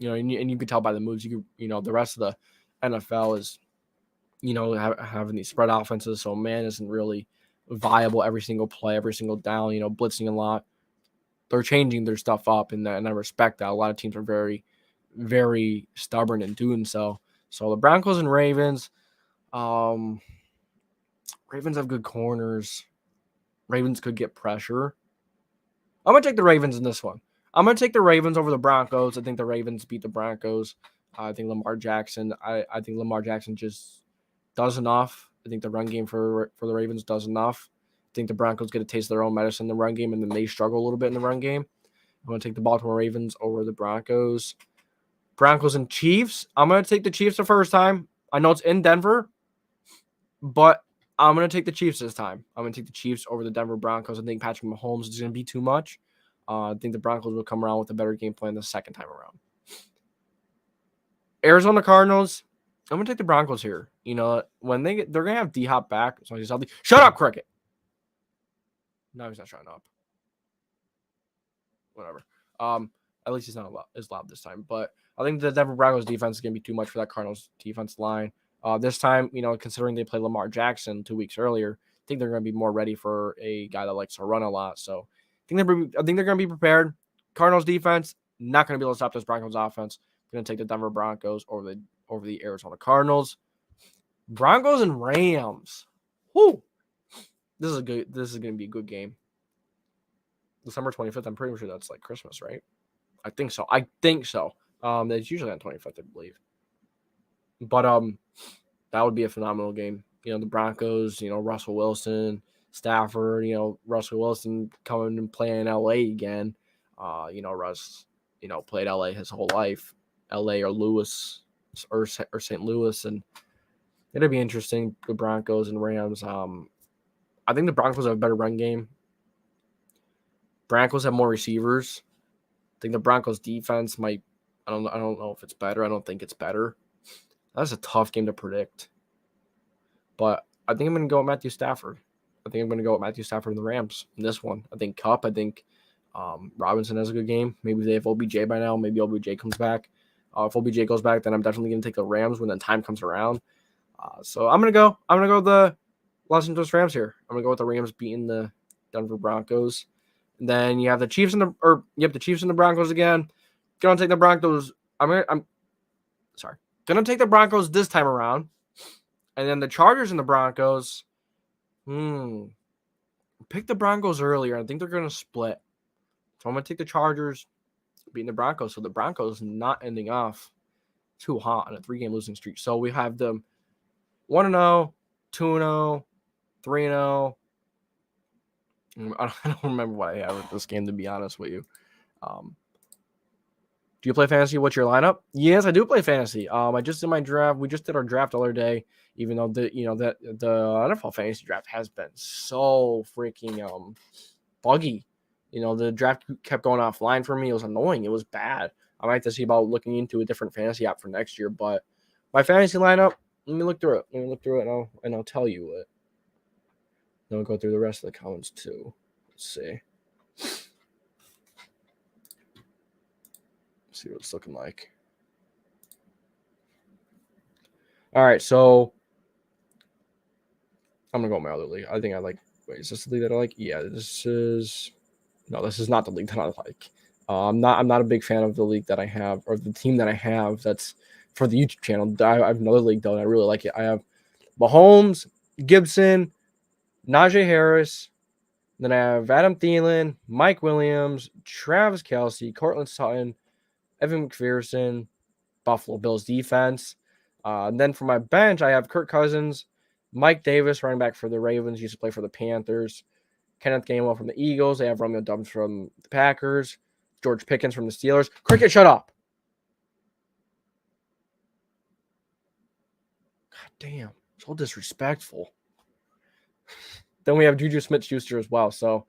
and you can tell by the moves, the rest of the NFL is, having these spread offenses. So man isn't really viable every single play, every single down, blitzing a lot. They're changing their stuff up, and I respect that. A lot of teams are very, very stubborn in doing so. So the Broncos and Ravens, Ravens have good corners. Ravens could get pressure. I'm going to take the Ravens in this one. I'm going to take the Ravens over the Broncos. I think the Ravens beat the Broncos. I think Lamar Jackson just does enough. I think the run game for the Ravens does enough. I think the Broncos get a taste of their own medicine in the run game, and then they struggle a little bit in the run game. I'm going to take the Baltimore Ravens over the Broncos. Broncos and Chiefs. I'm going to take the Chiefs the first time. I know it's in Denver, but I'm going to take the Chiefs this time. I'm going to take the Chiefs over the Denver Broncos. I think Patrick Mahomes is going to be too much. I think the Broncos will come around with a better game plan the second time around. Arizona Cardinals. I'm going to take the Broncos here. You know, when they're going to have D-Hop back. So he's healthy. Shut up, Cricket. No, he's not shutting up. Whatever. At least he's not as loud this time. But I think the Denver Broncos defense is going to be too much for that Cardinals defense line. This time, you know, considering they played Lamar Jackson 2 weeks earlier, I think they're going to be more ready for a guy that likes to run a lot. So I think they're going to be prepared. Cardinals defense not going to be able to stop this Broncos offense. Going to take the Denver Broncos over the Arizona Cardinals. Broncos and Rams. Whoo! This is going to be a good game. December 25th. I'm pretty sure that's like Christmas, right? I think so. It's usually on 25th, I believe. But that would be a phenomenal game. You know, the Broncos, you know, Russell Wilson, Stafford, you know, Russell Wilson coming and playing in LA again. You know, Russ, you know, played LA his whole life. LA or Louis or St. Louis, and it'll be interesting. The Broncos and Rams. I think the Broncos have a better run game. Broncos have more receivers. I think the Broncos defense might. I don't know if it's better. I don't think it's better. That's a tough game to predict. But I think I'm going to go with Matthew Stafford. I think I'm going to go with Matthew Stafford and the Rams in this one. I think Kupp. I think Robinson has a good game. Maybe they have OBJ by now. Maybe OBJ comes back. If OBJ goes back, then I'm definitely going to take the Rams when the time comes around. So I'm going to go with the Los Angeles Rams here. I'm going to go with the Rams beating the Denver Broncos. And then you have the Chiefs and the Broncos again. Going to take the Broncos. Going to take the Broncos this time around. And then the Chargers and the Broncos. Pick the Broncos earlier. I think they're going to split. So I'm going to take the Chargers beating the Broncos. So the Broncos not ending off too hot on a 3-game losing streak. So we have them 1-0, 2-0, 3-0. I don't remember what I have with this game, to be honest with you. Do you play fantasy? What's your lineup? Yes, I do play fantasy. I just did my draft. We just did our draft the other day, even though the NFL fantasy draft has been so freaking buggy. You know, the draft kept going offline for me. It was annoying. It was bad. I might have to see about looking into a different fantasy app for next year. But my fantasy lineup, let me look through it. And I'll tell you it. Then we'll go through the rest of the comments too. Let's see. See what it's looking like. All right, so I'm gonna go with my other league. I think I like. Wait, is this the league that I like? Yeah, this is not the league that I like. I'm not a big fan of the league that I have or the team that I have. That's for the YouTube channel. I have another league though, and I really like it. I have Mahomes, Gibson, Najee Harris. Then I have Adam Thielen, Mike Williams, Travis Kelce, Cortland Sutton, Evan McPherson, Buffalo Bills defense. And then for my bench, I have Kirk Cousins, Mike Davis, running back for the Ravens, used to play for the Panthers, Kenneth Gainwell from the Eagles. They have Romeo Doubs from the Packers, George Pickens from the Steelers. Cricket, shut up. God damn, so disrespectful. Then we have Juju Smith-Schuster as well. So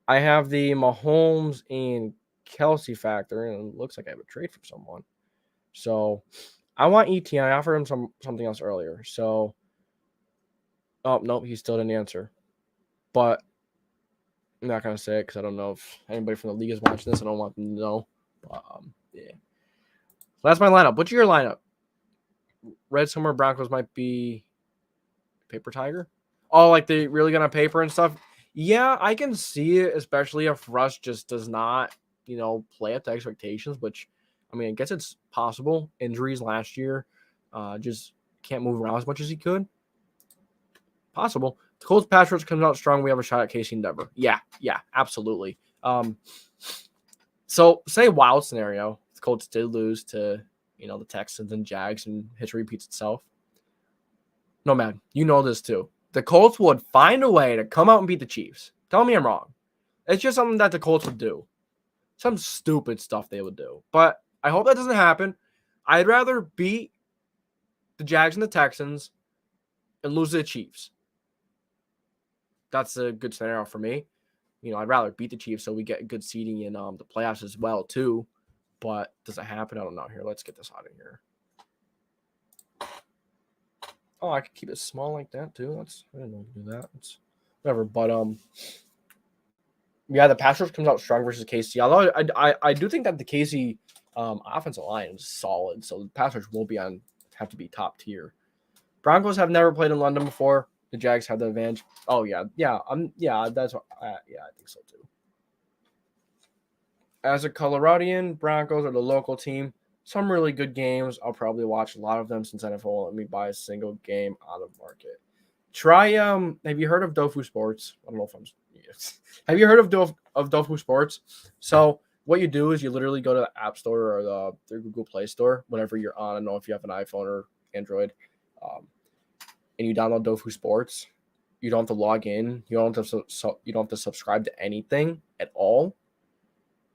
I have the Mahomes and Kelce factor, and it looks like I have a trade from someone. So I want ETN. I offered him something else earlier. So, nope, he still didn't answer. But I'm not going to say it because I don't know if anybody from the league is watching this. I don't want them to know. But, yeah. So that's my lineup. What's your lineup? Red Summer Broncos might be Paper Tiger. Oh, like they really going to paper and stuff? Yeah, I can see it, especially if Russ just does not, play up to expectations, which, I guess it's possible. Injuries last year, just can't move around as much as he could. Possible. The Colts pass rush comes out strong. We have a shot at Casey and Dever. Yeah, absolutely. So say wild scenario, the Colts did lose to, the Texans and Jags and history repeats itself. No, man, you know this too. The Colts would find a way to come out and beat the Chiefs. Tell me I'm wrong. It's just something that the Colts would do. Some stupid stuff they would do. But I hope that doesn't happen. I'd rather beat the Jags and the Texans and lose to the Chiefs. That's a good scenario for me. I'd rather beat the Chiefs so we get good seeding in the playoffs as well, too. But does it happen? I don't know. Here, let's get this out of here. Oh, I could keep it small like that, too. I didn't know to do that. It's whatever. But, yeah, the pass rush comes out strong versus KC. Although I do think that the KC offensive line is solid. So the pass rush will have to be top tier. Broncos have never played in London before. The Jags have the advantage. Oh yeah, that's I think so too. As a Coloradian, Broncos are the local team. Some really good games. I'll probably watch a lot of them since NFL won't let me buy a single game on the market. Try have you heard of Dofu Sports? I don't know if I'm yes. Have you heard of Dofu Sports? So what you do is you literally go to the App Store or the Google Play Store whenever you're on. I don't know if you have an iPhone or Android. And you download Dofu Sports. You don't have to log in. You don't have to subscribe to anything at all.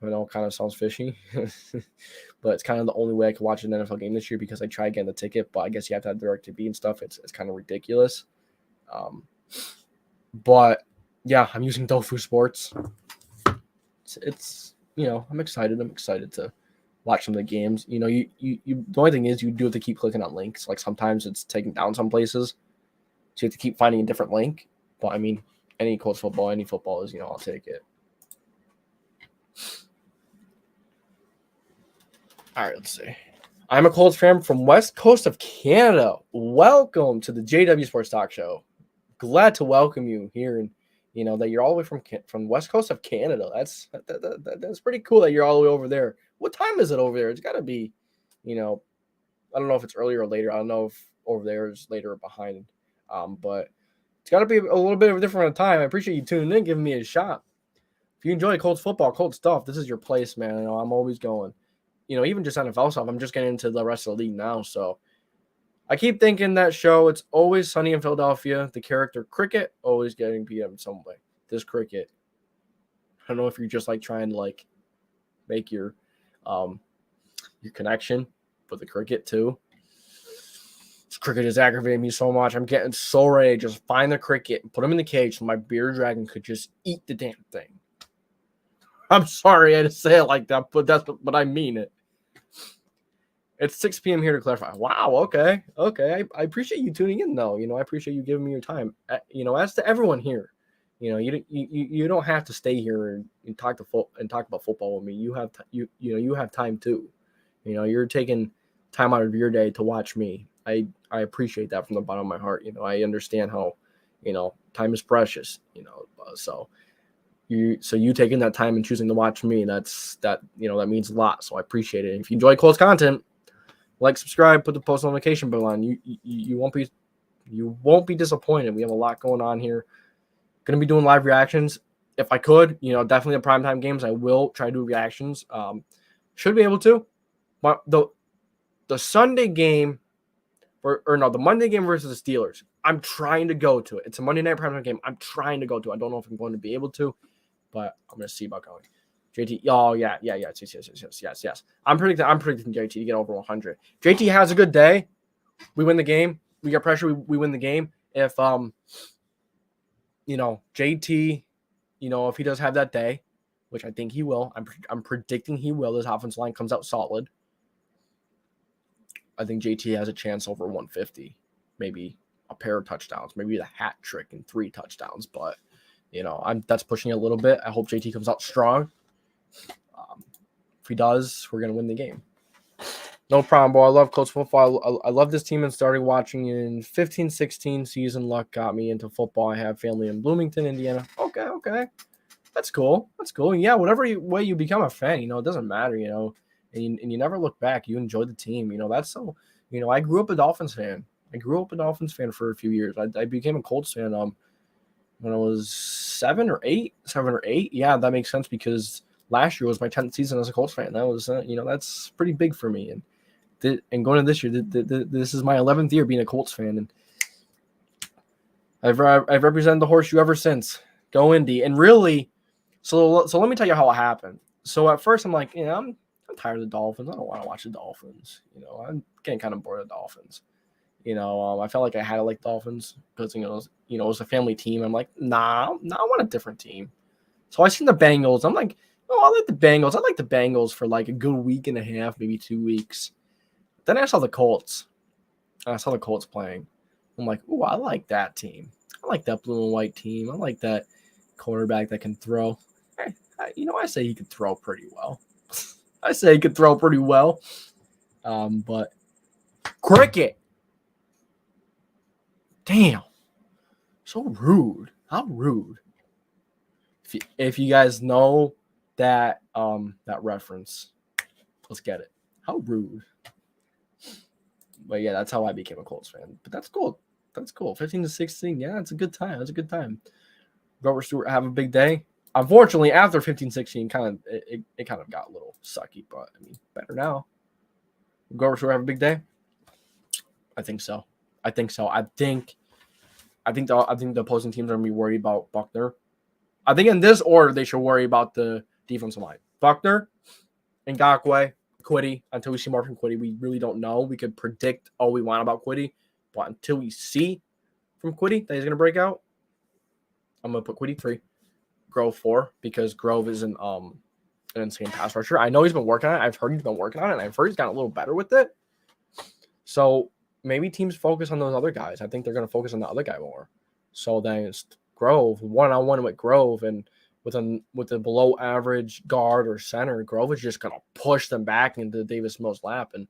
I know it kind of sounds fishy, but it's kind of the only way I could watch an NFL game this year because I tried getting the ticket, but I guess you have to have DirecTV and stuff. It's kind of ridiculous. But yeah, I'm using Dofu Sports. It's I'm excited. I'm excited to watch some of the games. You the only thing is you do have to keep clicking on links. Like sometimes it's taken down some places. So you have to keep finding a different link. But I mean, any Colts football, any football is, I'll take it. All right, let's see. I'm a Colts fan from West Coast of Canada. Welcome to the JW Sports Talk Show. Glad to welcome you here, and that you're all the way from West Coast of Canada. That's pretty cool that you're all the way over there. What time is it over there? It's got to be, I don't know if it's earlier or later. I don't know if over there is later or behind. But it's got to be a little bit of a different time. I appreciate you tuning in, giving me a shot. If you enjoy Colts football, Colts stuff, this is your place, man. I'm always going. Even just NFL stuff, I'm just getting into the rest of the league now. So I keep thinking that show, It's Always Sunny in Philadelphia. The character Cricket, always getting beat up in some way. This Cricket, I don't know if you're just trying to make your connection with the Cricket too. This Cricket is aggravating me so much. I'm getting so ready to just find the Cricket and put him in the cage so my bearded dragon could just eat the damn thing. I'm sorry I had to say it like that, but I mean it. It's 6 p.m. here to clarify. Wow, okay. I appreciate you tuning in, though. I appreciate you giving me your time. As to everyone here, you don't have to stay here and talk about football with me. You have time too. You're taking time out of your day to watch me. I appreciate that from the bottom of my heart. I understand how, time is precious. So you taking that time and choosing to watch me, that means a lot. So I appreciate it. And if you enjoy Colts content, subscribe, put the post notification bell on. You won't be disappointed. We have a lot going on here. Going to be doing live reactions if I could. Definitely the primetime games. I will try to do reactions. Should be able to. But the Sunday game, the Monday game versus the Steelers, I'm trying to go to it. It's a Monday night primetime game. I'm trying to go to it. I don't know if I'm going to be able to, but I'm going to see about going. JT, oh yeah, yes. I'm predicting JT to get over 100. JT has a good day. We win the game. We get pressure. We win the game. If JT, if he does have that day, which I think he will, I'm predicting he will. His offensive line comes out solid. I think JT has a chance over 150, maybe a pair of touchdowns, maybe the hat trick and 3 touchdowns. But that's pushing it a little bit. I hope JT comes out strong. If he does, we're gonna win the game. No problem, bro. I love Colts football. I love this team and started watching in 15-16 season. Luck got me into football. I have family in Bloomington, Indiana. Okay. That's cool. Yeah, whatever way you become a fan, it doesn't matter, and you never look back. You enjoy the team. That's so, I grew up a Dolphins fan. For a few years. I became a Colts fan when I was 7 or 8. Yeah, that makes sense because last year was my 10th season as a Colts fan. That was, that's pretty big for me. And going to this year, this is my 11th year being a Colts fan, and I've represented the horseshoe ever since. Go Indy. And really, so let me tell you how it happened. So at first I'm like, I'm tired of the Dolphins. I don't want to watch the Dolphins. I'm getting kind of bored of the Dolphins. I felt like I had to like Dolphins because it was a family team. I'm like, nah, I want a different team. So I seen the Bengals. I'm like, I like the Bengals. I like the Bengals for like a good week and a half, maybe 2 weeks. Then I saw the Colts. I saw the Colts playing. I'm like, ooh, I like that team. I like that blue and white team. I like that quarterback that can throw. I say he could throw pretty well. I say he could throw pretty well. But cricket. Damn. So rude. How rude. If you guys know that reference, let's get it. How rude. But yeah, that's how I became a Colts fan. But that's cool. 15-16. Yeah, it's a good time. It's a good time. Robert Stewart have a big day. Unfortunately, after 15-16, it kind of got a little sucky, but I mean, better now. Robert Stewart have a big day. I think so. I think the opposing teams are gonna be worried about Buckner. I think in this order they should worry about the defensive line. Buckner, Ngakoue, Kwity. Until we see more from Kwity, we really don't know. We could predict all we want about Kwity, but until we see from Kwity that he's gonna break out, I'm gonna put Kwity 3, Grove 4, because Grove is an insane pass rusher. I know he's been working on it. I've heard he's been working on it, and I've heard he's gotten a little better with it. So maybe teams focus on those other guys. I think they're gonna focus on the other guy more. So then it's Grove, one-on-one with Grove, and with a below average guard or center, Grove is just gonna push them back into Davis Mills' lap, and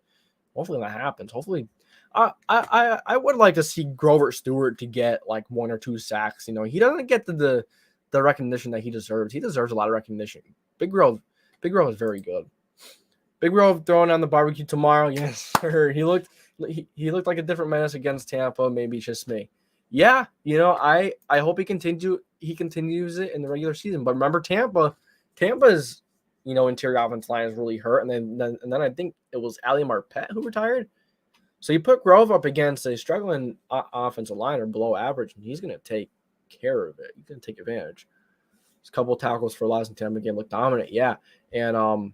hopefully that happens. Hopefully, I would like to see Grover Stewart to get like 1 or 2 sacks. He doesn't get the recognition that he deserves. He deserves a lot of recognition. Big Grove is very good. Big Grove throwing on the barbecue tomorrow. Yes, sir. He looked like a different menace against Tampa. Maybe it's just me. Yeah, I hope he continues it in the regular season. But remember, Tampa's interior offense line is really hurt, and then I think it was Ali Marpet who retired. So you put Grove up against a struggling offensive line or below average, and he's going to take care of it. He's going to take advantage. There's a couple tackles for loss in Tampa game, look dominant, yeah. And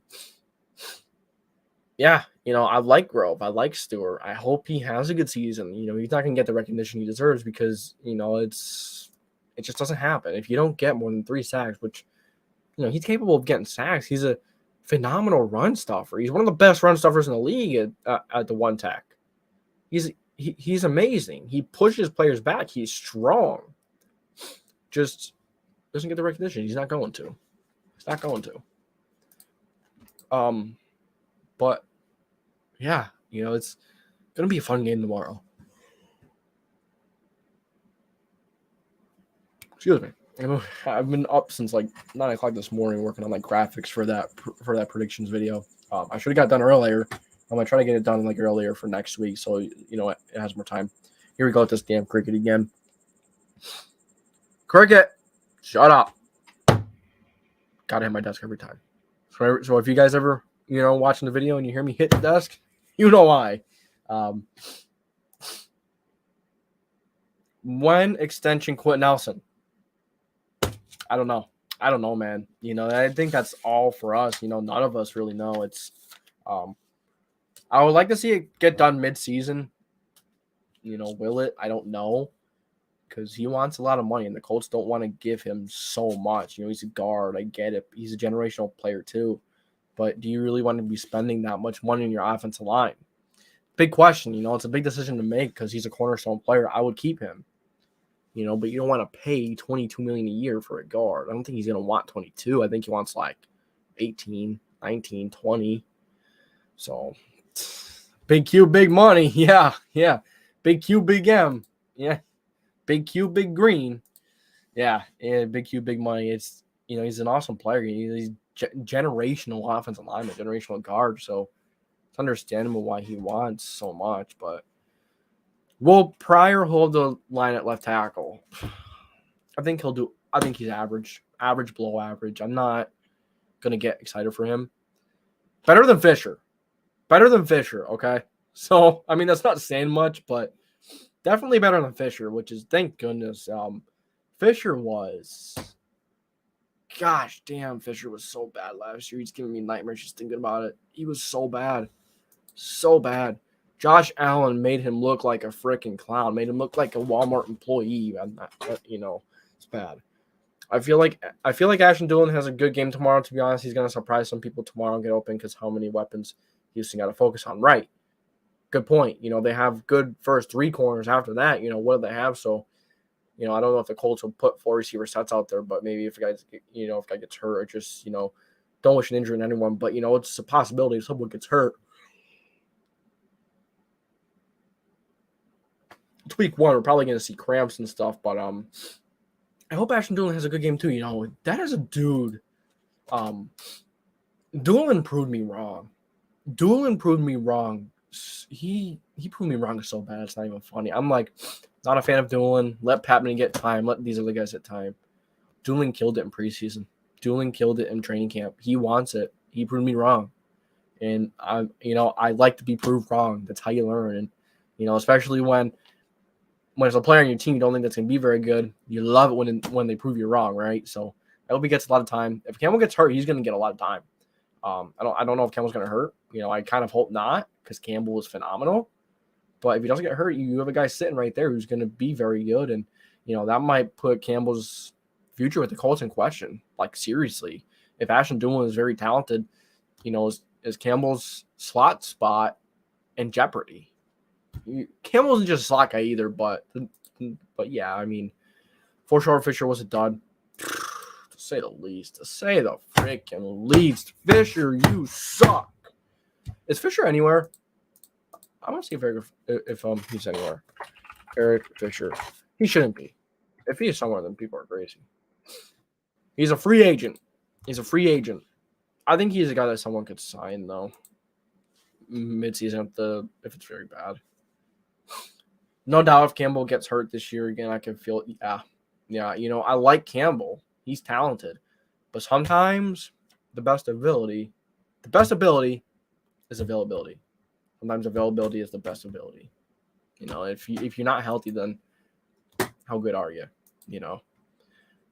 yeah, I like Grove. I like Stewart. I hope he has a good season. He's not going to get the recognition he deserves because, it just doesn't happen. If you don't get more than 3 sacks, which, he's capable of getting sacks. He's a phenomenal run stuffer. He's one of the best run stuffers in the league at the one tech. He's amazing. He pushes players back. He's strong. Just doesn't get the recognition. He's not going to. But yeah, it's gonna be a fun game tomorrow. Excuse me. I've been up since like 9 o'clock this morning working on like graphics for that predictions video. I should have got done earlier. I'm gonna try to get it done like earlier for next week, so it has more time. Here we go with this damn cricket again. Cricket, shut up. Gotta hit my desk every time. So if you guys ever watching the video and you hear me hit the desk, you know why. When extension quit Nelson? I don't know, man. I think that's all for us. None of us really know. It's I would like to see it get done mid-season. Will it? I don't know, because he wants a lot of money, and the Colts don't want to give him so much. He's a guard. I get it. He's a generational player too. But do you really want to be spending that much money on your offensive line? Big question. It's a big decision to make because he's a cornerstone player. I would keep him. But you don't want to pay $22 million a year for a guard. I don't think he's going to want 22. I think he wants like 18, 19, 20. So big Q, big money. Yeah. Big Q, big M. Yeah. Big Q, big green. Yeah. Big Q, big money. It's he's an awesome player. He's generational offensive lineman, generational guard. So it's understandable why he wants so much. But will Pryor hold the line at left tackle? I think he'll do. I think he's average, below average. I'm not going to get excited for him. Better than Fisher. Okay? So, I mean, that's not saying much, but definitely better than Fisher, which is, thank goodness. Fisher was, gosh damn, Fisher was so bad last year. He's giving me nightmares just thinking about it. He was so bad. So bad. Josh Allen made him look like a freaking clown, made him look like a Walmart employee. It's bad. I feel like Ashton Dulin has a good game tomorrow. To be honest, he's going to surprise some people tomorrow and get open because how many weapons Houston got to focus on. Right. Good point. They have good first 3 corners. After that, what do they have? So, I don't know if the Colts will put 4 receiver sets out there, but maybe if a guy gets hurt or just, don't wish an injury on anyone. But, it's a possibility if someone gets hurt. It's week 1. We're probably going to see cramps and stuff, but I hope Ashton Dulin has a good game too. That is a dude. Dulin proved me wrong. He proved me wrong so bad. It's not even funny. I'm like, not a fan of Dulin. Let Patman get time. Let these other guys get time. Dulin killed it in preseason. Dulin killed it in training camp. He wants it. He proved me wrong. And I like to be proved wrong. That's how you learn. And, especially when as a player on your team, you don't think that's going to be very good. You love it when they prove you wrong, right? So I hope he gets a lot of time. If Campbell gets hurt, he's going to get a lot of time. I don't know if Campbell's going to hurt. I kind of hope not because Campbell is phenomenal. But if he doesn't get hurt, you have a guy sitting right there who's going to be very good. And, that might put Campbell's future with the Colts in question. Like, seriously. If Ashton Dulin is very talented, is Campbell's slot spot in jeopardy? Campbell isn't just a slot guy either, but yeah, I mean, for sure Fisher was a dud, to say the least. To say the freaking least. Fisher, you suck. Is Fisher anywhere? I want to see if he's anywhere. Eric Fisher. He shouldn't be. If he is somewhere, then people are crazy. He's a free agent. I think he's a guy that someone could sign though. Mid-season if it's very bad. No doubt if Campbell gets hurt this year again, I can feel it. Yeah. I like Campbell. He's talented. But sometimes the best ability is availability. Sometimes availability is the best ability. If you're not healthy, then how good are you?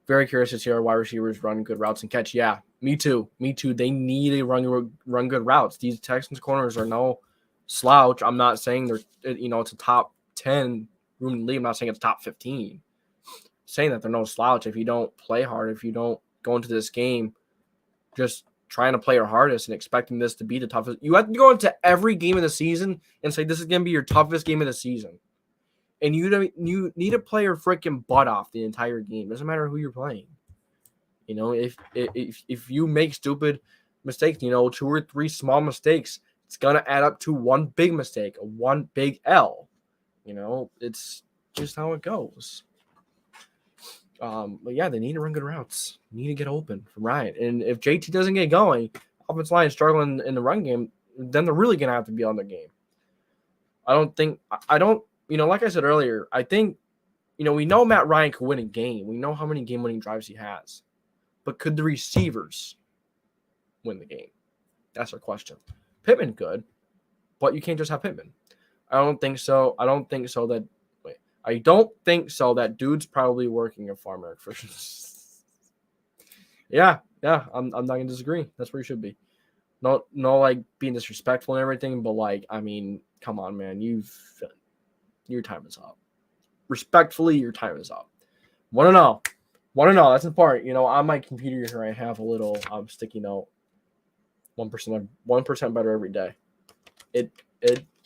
Very curious to see our wide receivers run good routes and catch. Yeah, me too. They need to run good routes. These Texans corners are no slouch. I'm not saying they're it's a top 10 room in the league. I'm not saying it's top 15. I'm saying that they're no slouch. If you don't play hard, if you don't go into this game just trying to play your hardest and expecting this to be the toughest, you have to go into every game of the season and say this is going to be your toughest game of the season. And you need to play your freaking butt off the entire game. Doesn't matter who you're playing. If you make stupid mistakes, 2 or 3 small mistakes, it's gonna add up to one big mistake, one big L. It's just how it goes. But yeah, they need to run good routes. Need to get open from Ryan. And if JT doesn't get going, offensive line is struggling in the run game, then they're really gonna have to be on their game. Like I said earlier, I think, we know Matt Ryan could win a game. We know how many game-winning drives he has. But could the receivers win the game? That's our question. Pittman could, but you can't just have Pittman. I don't think so that dude's probably working at Farm Eric Fisher. Yeah, I'm not going to disagree. That's where he should be. No, like, being disrespectful and everything, but, like, I mean, come on, man. Your time is up. Respectfully, your time is up. Want to know. That's important. On my computer here, I have a little sticky note. 1% better every day. It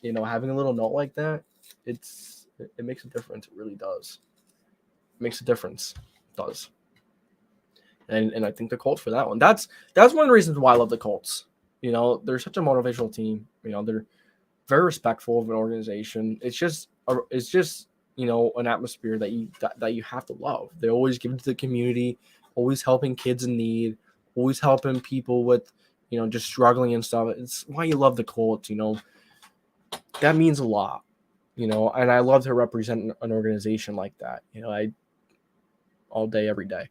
having a little note like that, it makes a difference. It really does. It makes a difference. It does. And I think the Colts for that one. That's one of the reasons why I love the Colts. They're such a motivational team. They're very respectful of an organization. It's just an atmosphere that you have to love. They always give to the community, always helping kids in need, always helping people with, just struggling and stuff. It's why you love the Colts, that means a lot, and I love to represent an organization like that, all day, every day.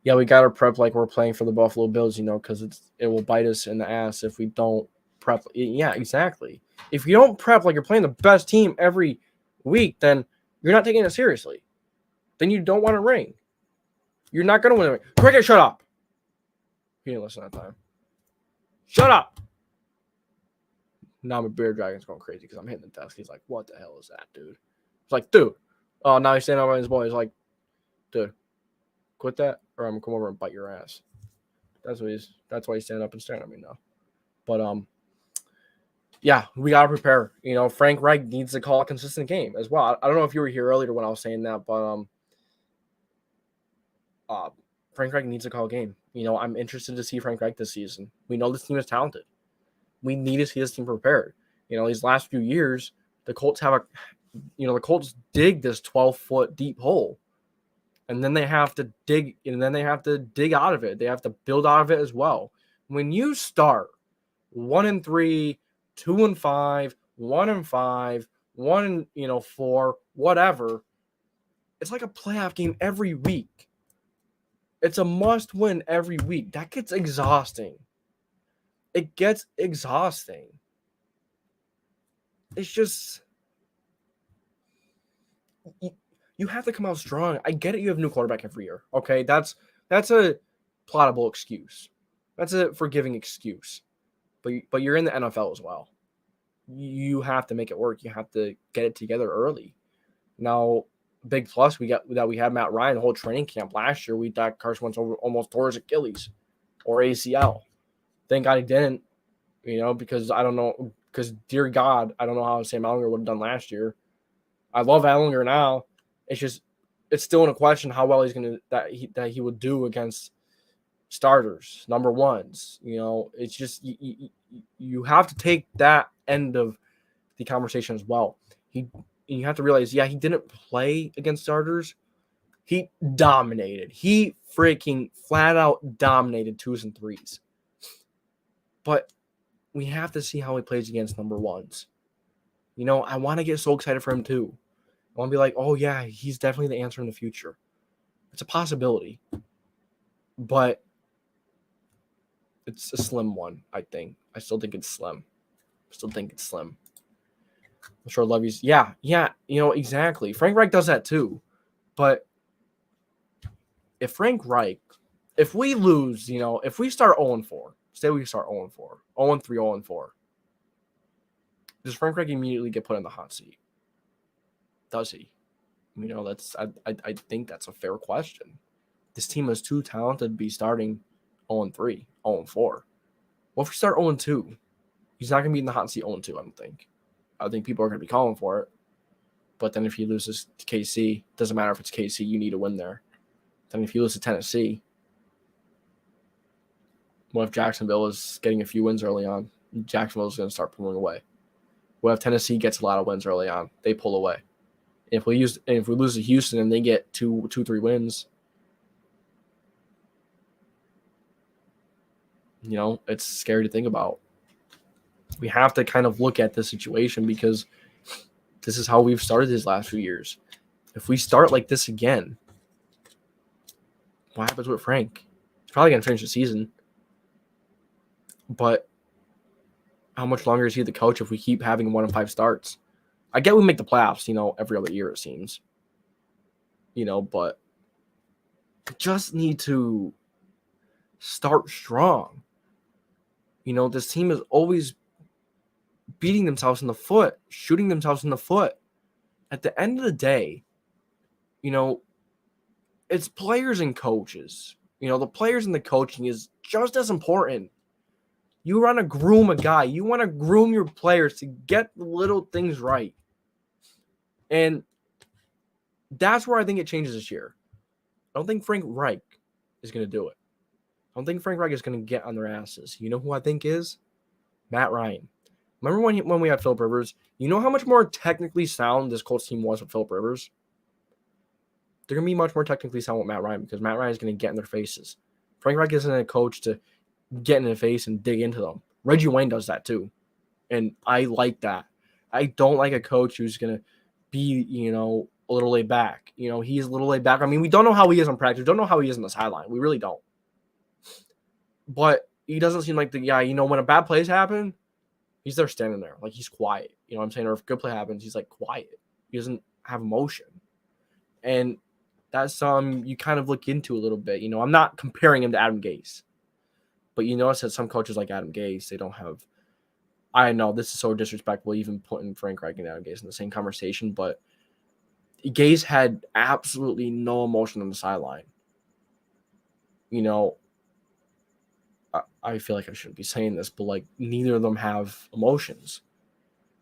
Yeah, we got to prep like we're playing for the Buffalo Bills, because it will bite us in the ass if we don't prep. Yeah, exactly. If you don't prep like you're playing the best team every week, then you're not taking it seriously. Then you don't want to ring. You're not going to win a ring. Cricket, shut up. He didn't listen that time. Shut up. Now my beard dragon's going crazy because I'm hitting the desk. He's like, what the hell is that, dude? It's like, dude. Oh, now he's standing over his boy. He's like, dude, quit that or I'm going to come over and bite your ass. That's why he's standing up and staring at me now. But, yeah, we got to prepare. Frank Reich needs to call a consistent game as well. I don't know if you were here earlier when I was saying that, but Frank Reich needs to call a game. I'm interested to see Frank Reich this season. We know this team is talented. We need to see this team prepared. These last few years, the Colts the Colts dig this 12-foot deep hole. And then they have to dig out of it. They have to build out of it as well. When you start 1-3, 2-5, 1-5, 1-4, whatever, it's like a playoff game every week. It's a must win every week. That gets exhausting. It gets exhausting. It's just you have to come out strong. I get it. You have a new quarterback every year. Okay, that's a plottable excuse. That's a forgiving excuse. But you're in the NFL as well. You have to make it work. You have to get it together early. Now, big plus we had Matt Ryan the whole training camp last year. We thought Carson Wentz almost tore his Achilles or ACL. Thank God he didn't. Because I don't know. Because dear God, I don't know how Sam Ehlinger would have done last year. I love Ehlinger now. It's still in a question how well that he would do against starters, number ones. It's just you have to take that end of the conversation as well. You have to realize, yeah, he didn't play against starters. He dominated. He freaking flat out dominated 2s and 3s. But we have to see how he plays against number ones. I want to get so excited for him too. I want to be like, oh yeah, he's definitely the answer in the future. It's a possibility. But it's a slim one, I think. I still think it's slim. I'm sure Levy's, yeah, exactly. Frank Reich does that too. But if we lose, if we start 0-4, say we start 0-4, 0-3, 0-4, does Frank Reich immediately get put in the hot seat? Does he? I think that's a fair question. This team is too talented to be starting 0-3, 0-4. What if we start 0-2? He's not going to be in the hot seat 0-2, I don't think. I think people are going to be calling for it. But then if he loses to KC, doesn't matter if it's KC, you need to win there. Then if you lose to Tennessee, what if Jacksonville is getting a few wins early on? Jacksonville is going to start pulling away. What if Tennessee gets a lot of wins early on? They pull away. If we lose to Houston and they get 2-3 wins, it's scary to think about. We have to kind of look at the situation because this is how we've started these last few years. If we start like this again, what happens with Frank? He's probably going to finish the season. But how much longer is he the coach if we keep having 1-5 starts? I get we make the playoffs, every other year it seems. But just need to start strong. This team is always beating themselves in the foot, shooting themselves in the foot. At the end of the day, it's players and coaches. The players and the coaching is just as important. You want to groom a guy. You want to groom your players to get the little things right. And that's where I think it changes this year. I don't think Frank Reich is going to do it. I don't think Frank Reich is going to get on their asses. You know who I think is? Matt Ryan. Remember when we had Phillip Rivers? You know how much more technically sound this Colts team was with Phillip Rivers? They're going to be much more technically sound with Matt Ryan because Matt Ryan is going to get in their faces. Frank Reich isn't a coach to get in the face and dig into them. Reggie Wayne does that too. And I like that. I don't like a coach who's going to be, a little laid back. He's a little laid back. I mean, we don't know how he is on practice. We don't know how he is on the sideline. We really don't. But he doesn't seem like the guy, when a bad plays happen, he's there standing there. Like, he's quiet. You know what I'm saying? Or if a good play happens, he's, like, quiet. He doesn't have emotion. And that's something you kind of look into a little bit. I'm not comparing him to Adam Gase. But you notice that some coaches like Adam Gase, they don't have – I know this is so disrespectful, even putting Frank Reich and Adam Gase in the same conversation, but Gase had absolutely no emotion on the sideline. I feel like I shouldn't be saying this, but, like, neither of them have emotions.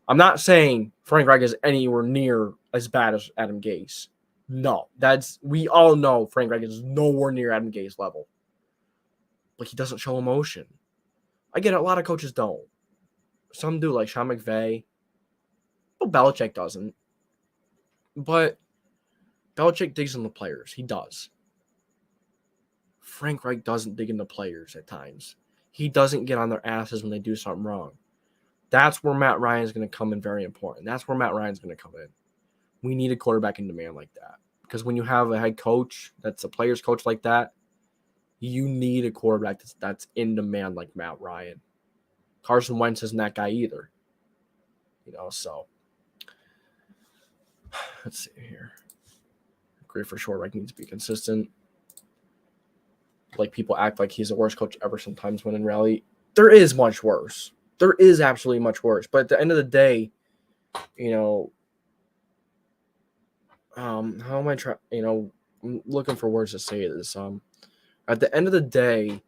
I'm not saying Frank Reich is anywhere near as bad as Adam Gase. No, we all know Frank Reich is nowhere near Adam Gase level. But he doesn't show emotion. I get it, a lot of coaches don't. Some do, like Sean McVay. But Belichick doesn't. But Belichick digs in the players. He does. Frank Reich doesn't dig into players at times. He doesn't get on their asses when they do something wrong. That's where Matt Ryan is going to come in very important. That's where Matt Ryan's going to come in. We need a quarterback in demand like that. Because when you have a head coach that's a player's coach like that, you need a quarterback that's in demand like Matt Ryan. Carson Wentz isn't that guy either. So let's see here. Great for sure. Reich needs to be consistent. Like, people act like he's the worst coach ever sometimes when in reality, there is much worse. There is absolutely much worse. But at the end of the day, how am I trying? I'm looking for words to say this. At the end of the day,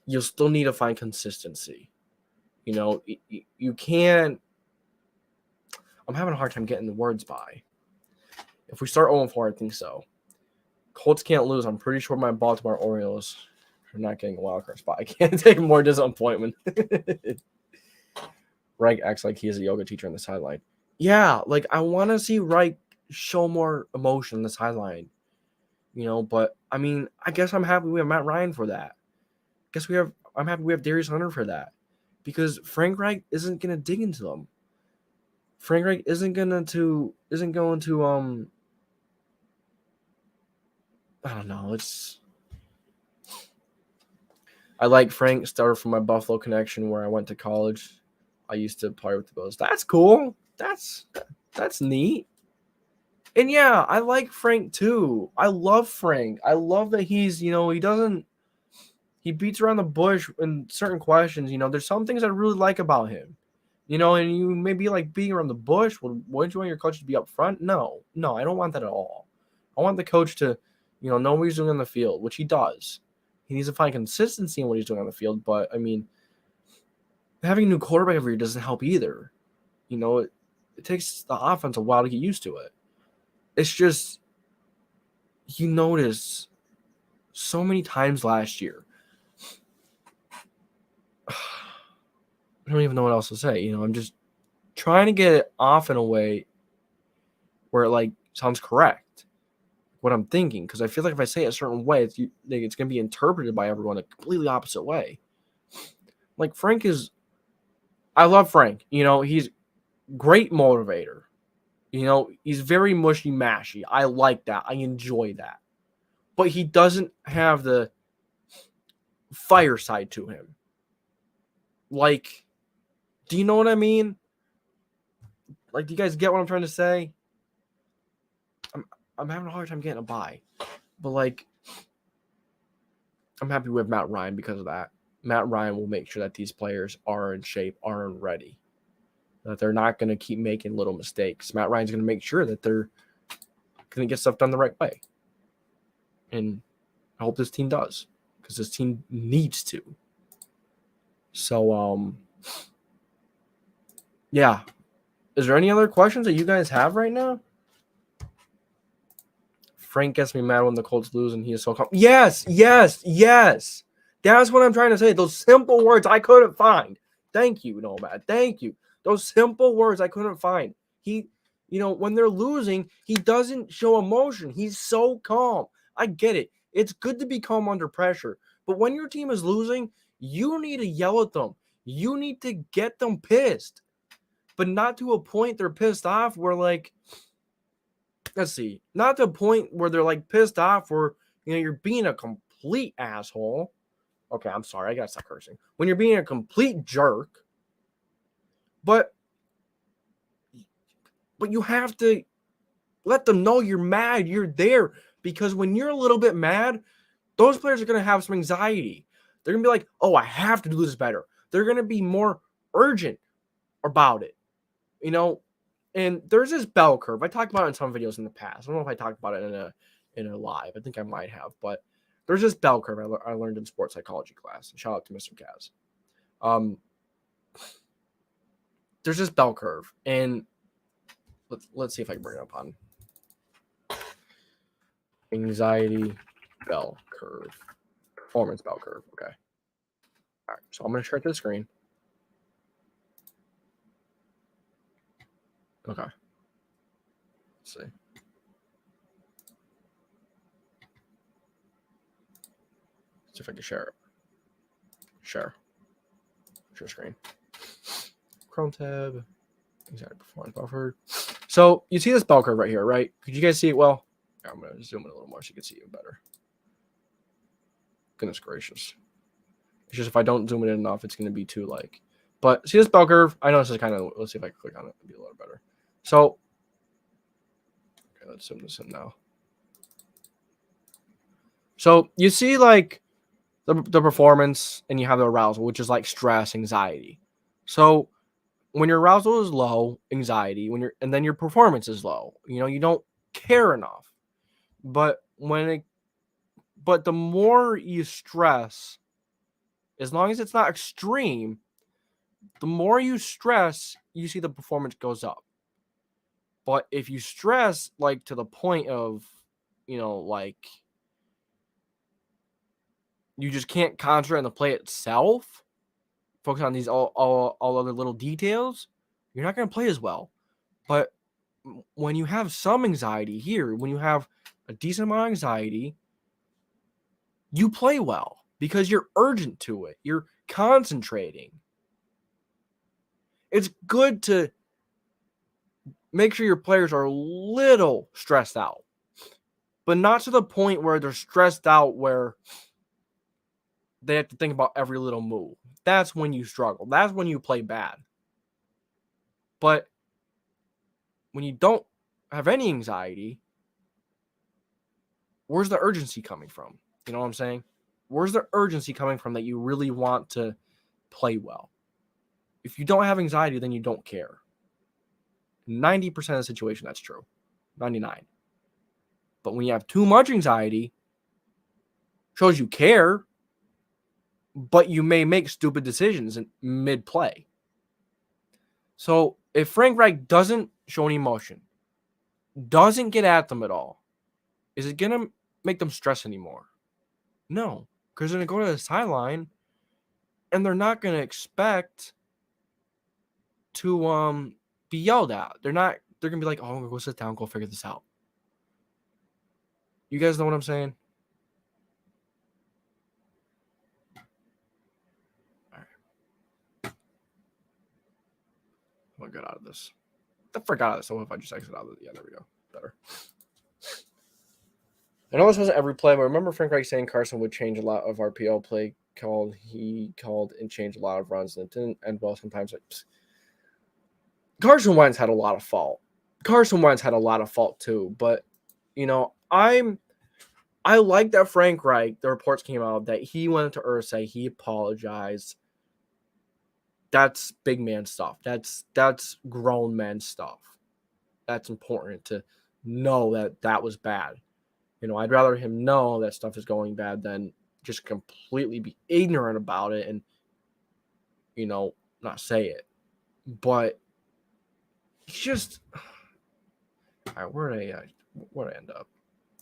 you'll still need to find consistency. You can't. I'm having a hard time getting the words by. If we start 0-4, I think so. Colts can't lose. I'm pretty sure my Baltimore Orioles are not getting a wild card spot. I can't take more disappointment. Reich acts like he is a yoga teacher on the sideline. Yeah, like, I want to see Reich show more emotion on the sideline. But I mean, I guess I'm happy we have Matt Ryan for that. I'm happy we have Darius Hunter for that. Because Frank Reich isn't gonna dig into them. Frank Reich isn't going to I don't know. I like Frank. Started from my Buffalo connection where I went to college. I used to play with the Bills. That's cool. That's neat. And yeah, I like Frank too. I love Frank. I love that he's, he beats around the bush in certain questions. There's some things I really like about him. And you may be like beating around the bush. Well, wouldn't you want your coach to be up front? No, I don't want that at all. I want the coach to, know what he's doing on the field, which he does. He needs to find consistency in what he's doing on the field. But, I mean, having a new quarterback every year doesn't help either. It takes the offense a while to get used to it. It's just, you notice so many times last year. I don't even know what else to say. I'm just trying to get it off in a way where it, like, sounds correct, what I'm thinking. Because I feel like if I say it a certain way, it's going to be interpreted by everyone a completely opposite way. Like, I love Frank. He's great motivator. He's very mushy-mashy. I like that. I enjoy that. But he doesn't have the fire side to him. Like, do you know what I mean? Like, do you guys get what I'm trying to say? I'm having a hard time getting a buy. But, like, I'm happy with Matt Ryan because of that. Matt Ryan will make sure that these players are in shape, are ready. That they're not going to keep making little mistakes. Matt Ryan's going to make sure that they're going to get stuff done the right way. And I hope this team does. Because this team needs to. So, yeah. Is there any other questions that you guys have right now? Frank gets me mad when the Colts lose and he is so calm. Yes. That's what I'm trying to say. Those simple words I couldn't find. Thank you, Nomad. Thank you. Those simple words I couldn't find. He, when they're losing, he doesn't show emotion. He's so calm. I get it. It's good to be calm under pressure. But when your team is losing, you need to yell at them. You need to get them pissed. But not to a point they're pissed off where, like, let's see, not to the point where they're like pissed off or, you're being a complete asshole. Okay, I'm sorry. I gotta stop cursing. When you're being a complete jerk, but you have to let them know you're mad. You're there because when you're a little bit mad, those players are gonna have some anxiety. They're gonna be like, "Oh, I have to do this better." They're gonna be more urgent about it, And there's this bell curve. I talked about it in some videos in the past. I don't know if I talked about it in a live. I think I might have, but there's this bell curve I learned in sports psychology class. Shout out to Mr. Kaz. There's this bell curve, and let's see if I can bring it up on anxiety bell curve, performance bell curve. Okay. All right. So I'm going to share the screen. Okay. Let's see. See if I can share it. Share screen. Chrome tab. Anxiety performance buffer. So you see this bell curve right here, right? Could you guys see it well? I'm going to zoom in a little more so you can see it better. Goodness gracious. It's just if I don't zoom it in enough, it's going to be too like. But see this bell curve? I know this is kind of. Let's see if I can click on it. It'll be a little better. So, okay, let's zoom this in now. So you see like the performance, and you have the arousal, which is like stress, anxiety. So when your arousal is low, anxiety. And then your performance is low. You don't care enough. But the more you stress, as long as it's not extreme, the more you stress, you see the performance goes up. But if you stress like to the point of, like you just can't concentrate on the play itself, focus on these all other little details, you're not going to play as well. But when you have some anxiety here, when you have a decent amount of anxiety, you play well because you're urgent to it. You're concentrating. It's good to make sure your players are a little stressed out, but not to the point where they're stressed out where they have to think about every little move. That's when you struggle. That's when you play bad. But when you don't have any anxiety, where's the urgency coming from? You know what I'm saying? Where's the urgency coming from that you really want to play well? If you don't have anxiety, then you don't care. 90% of the situation, that's true. 99. But when you have too much anxiety, shows you care, but you may make stupid decisions in mid-play. So if Frank Reich doesn't show any emotion, doesn't get at them at all, is it going to make them stress anymore? No, because they're going to go to the sideline and they're not going to expect to be yelled at. They're going to be like, "Oh, I'm going to go sit down, go figure this out." You guys know what I'm saying? All right. I'm going to get out of this. I forgot out of this. So if I just exit out of it, yeah, there we go. Better. I know this wasn't every play, but remember Frank Reich saying Carson would change a lot of RPO play called. He called and changed a lot of runs, and it didn't end well sometimes. Carson Wentz had a lot of fault. Carson Wentz had a lot of fault too, but I like that Frank Reich, the reports came out that he went to Irsay, he apologized. That's big man stuff. That's grown man stuff. That's important to know that was bad. I'd rather him know that stuff is going bad than just completely be ignorant about it and, not say it. But it's just, all right, where'd I end up?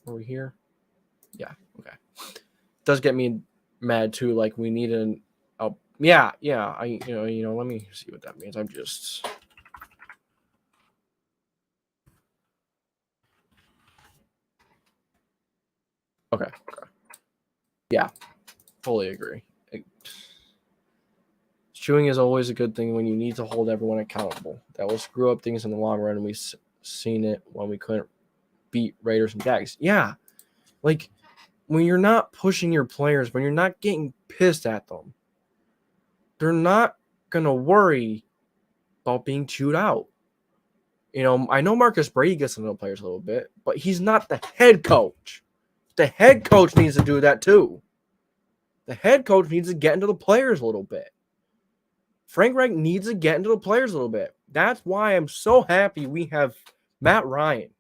Were we here? Yeah. Okay. It does get me mad too. Like we need yeah. Let me see what that means. I'm just. Okay. Yeah, fully agree. Chewing is always a good thing when you need to hold everyone accountable. That will screw up things in the long run, and we've seen it when we couldn't beat Raiders and Jags. Yeah, like when you're not pushing your players, when you're not getting pissed at them, they're not going to worry about being chewed out. I know Marcus Brady gets into the players a little bit, but he's not the head coach. The head coach needs to do that too. The head coach needs to get into the players a little bit. Frank Reich needs to get into the players a little bit. That's why I'm so happy we have Matt Ryan.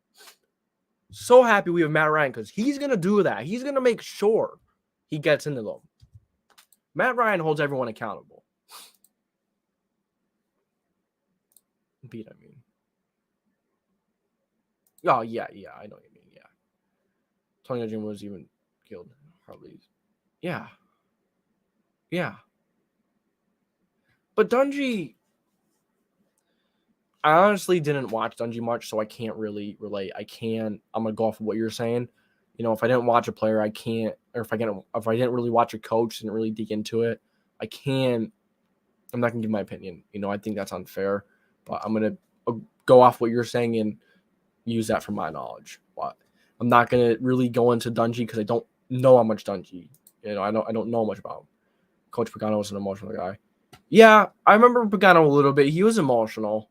So happy we have Matt Ryan because he's going to do that. He's going to make sure he gets into them. Matt Ryan holds everyone accountable. Pete, I mean. Oh, yeah, I know what you mean, yeah. Tony Jim was even killed. Hardly. Yeah. But Dungy, I honestly didn't watch Dungy much, so I can't really relate. I'm going to go off of what you're saying. If I didn't watch a player, I can't, or if I didn't really watch a coach, didn't really dig into it, I'm not going to give my opinion. I think that's unfair, but I'm going to go off what you're saying and use that for my knowledge. But I'm not going to really go into Dungy because I don't know how much Dungy, I don't know much about him. Coach Pagano was an emotional guy. Yeah, I remember Pagano a little bit. He was emotional.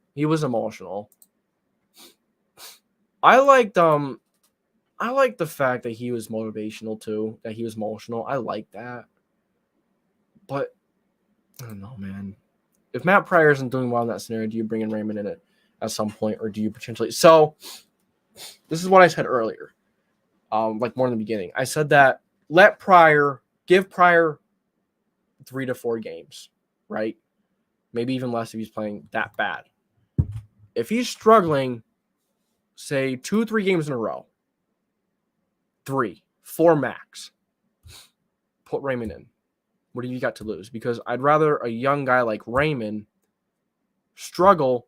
I liked the fact that he was motivational too, that he was emotional. I like that. But I don't know, man. If Matt Pryor isn't doing well in that scenario, do you bring in Raymond in it at some point, or do you potentially? So this is what I said earlier, like more in the beginning. I said that give Pryor 3 to 4 games, right? Maybe even less if he's playing that bad. If he's struggling, say 2-3 games in a row, 3, 4 max, put Raymond in. What have you got to lose? Because I'd rather a young guy like Raymond struggle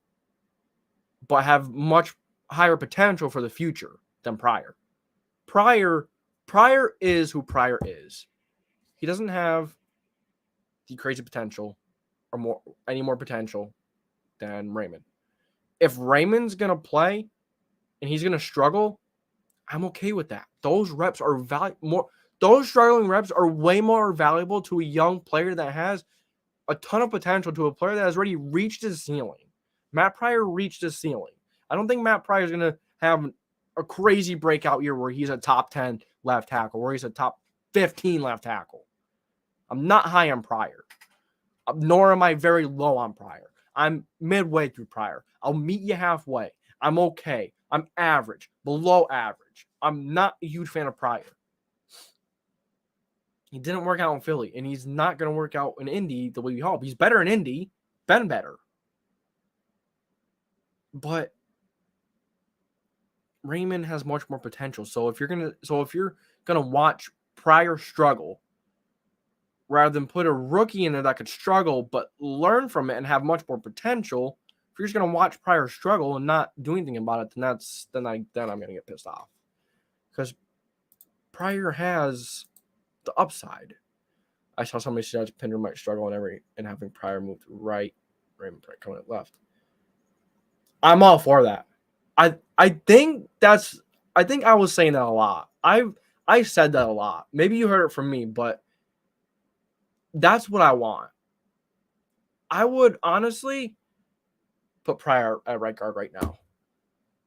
but have much higher potential for the future than Pryor. Pryor is who Pryor is. He doesn't have the crazy potential or any more potential than Raymond. If Raymond's going to play and he's going to struggle, I'm okay with that. Those reps are those struggling reps are way more valuable to a young player that has a ton of potential to a player that has already reached his ceiling. Matt Pryor reached his ceiling. I don't think Matt Pryor is going to have a crazy breakout year where he's a top 10 left tackle, where he's a top 15 left tackle. I'm not high on Pryor, nor am I very low on Pryor. I'm midway through Pryor. I'll meet you halfway. I'm okay. I'm average, below average. I'm not a huge fan of Pryor. He didn't work out in Philly, and he's not going to work out in Indy the way we hope. He's better in Indy, been better. But Raymond has much more potential. So if you're gonna watch Pryor struggle, rather than put a rookie in there that could struggle but learn from it and have much more potential, if you're just gonna watch Pryor struggle and not do anything about it, then I'm gonna get pissed off. Because Pryor has the upside. I saw somebody say that Pinder might struggle and having Pryor move to right, Raymond Pryor coming at left. I'm all for that. I think I was saying that a lot. I said that a lot. Maybe you heard it from me, but that's what I want. I would honestly put Pryor at right guard right now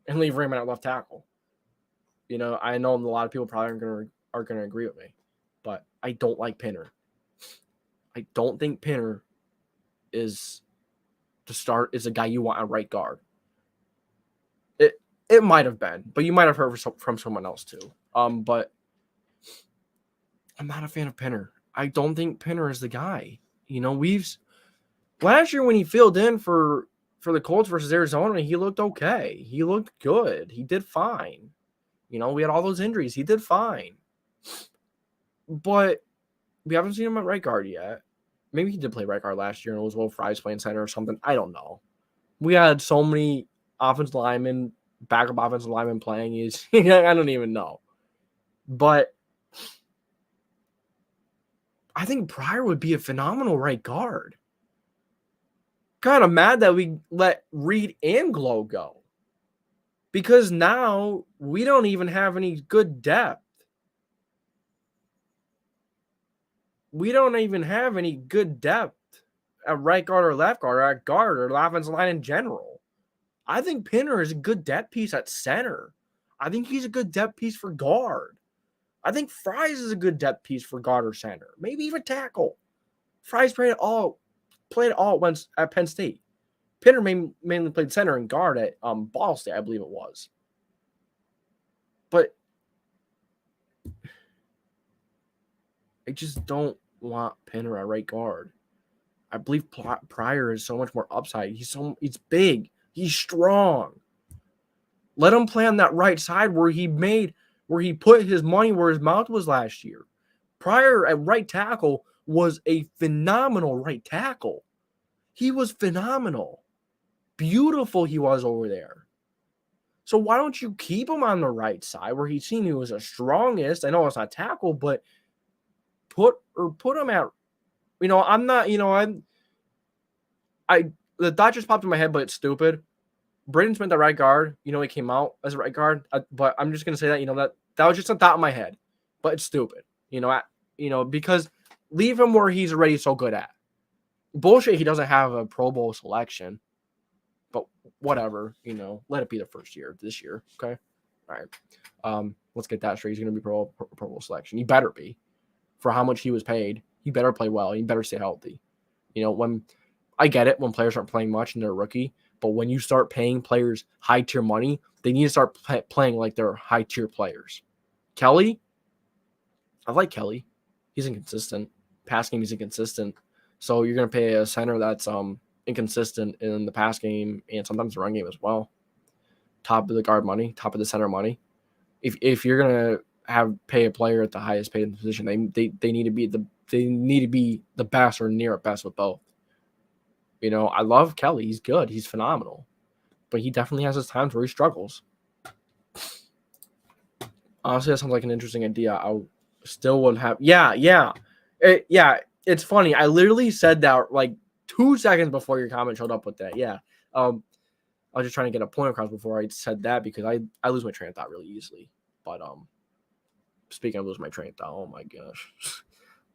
and leave Raymond at left tackle. I know a lot of people probably are gonna agree with me, but I don't like Pinner. I don't think Pinner is a guy you want at right guard. It might have been, but you might have heard from someone else too. But I'm not a fan of Pinner. I don't think Pinner is the guy. Last year when he filled in for the Colts versus Arizona, he looked okay. He looked good. He did fine. We had all those injuries. He did fine. But we haven't seen him at right guard yet. Maybe he did play right guard last year and it was Will Fries playing center or something. I don't know. We had so many offensive linemen, backup offensive linemen playing. I don't even know. But I think Pryor would be a phenomenal right guard. Kind of mad that we let Reed and Glow go. Because now we don't even have any good depth. We don't even have any good depth at right guard or left guard or at guard or the offensive line in general. I think Pinner is a good depth piece at center. I think he's a good depth piece for guard. I think Fries is a good depth piece for guard or center. Maybe even tackle. Fries played all at once at Penn State. Pinner mainly played center and guard at Ball State, I believe it was. But I just don't want Pinner at right guard. I believe Pryor is so much more upside. He's big. He's strong. Let him play on that right side where he put his money where his mouth was last year. Pryor at right tackle was a phenomenal right tackle. He was phenomenal. Beautiful he was over there. So why don't you keep him on the right side where he seemed he was the strongest? I know it's not tackle, but put him at, I'm not, the thought just popped in my head, but it's stupid. Braden Smith at right guard, he came out as a right guard, but I'm just gonna say that, that was just a thought in my head, but it's stupid, because leave him where he's already so good at. Bullshit, he doesn't have a Pro Bowl selection, but whatever, let it be the first year this year, okay? All right, let's get that straight. He's gonna be Pro Bowl selection. He better be, for how much he was paid. He better play well. He better stay healthy. When I get it, when players aren't playing much and they're a rookie. But when you start paying players high-tier money, they need to start playing like they're high-tier players. Kelly, I like Kelly. He's inconsistent. Pass game, he's inconsistent. So you're going to pay a center that's inconsistent in the pass game and sometimes the run game as well. Top of the guard money, top of the center money. If you're going to pay a player at the highest paid position, they need to be the best or near best with both. I love Kelly. He's good. He's phenomenal. But he definitely has his times where he struggles. Honestly, that sounds like an interesting idea. I still would have... Yeah. It's funny. I literally said that like 2 seconds before your comment showed up with that. Yeah. I was just trying to get a point across before I said that because I lose my train of thought really easily. But speaking of losing my train of thought, oh my gosh.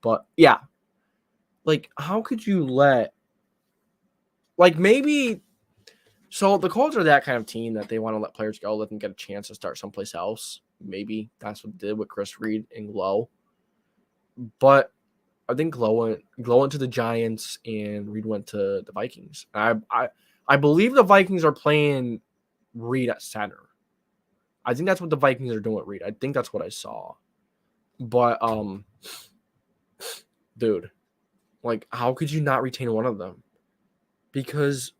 But yeah. Like, how could you let... Like, maybe, so the Colts are that kind of team that they want to let players go, let them get a chance to start someplace else. Maybe that's what they did with Chris Reed and Glow. But I think Glow went to the Giants and Reed went to the Vikings. I believe the Vikings are playing Reed at center. I think that's what the Vikings are doing with Reed. I think that's what I saw. But, dude, like, how could you not retain one of them? Because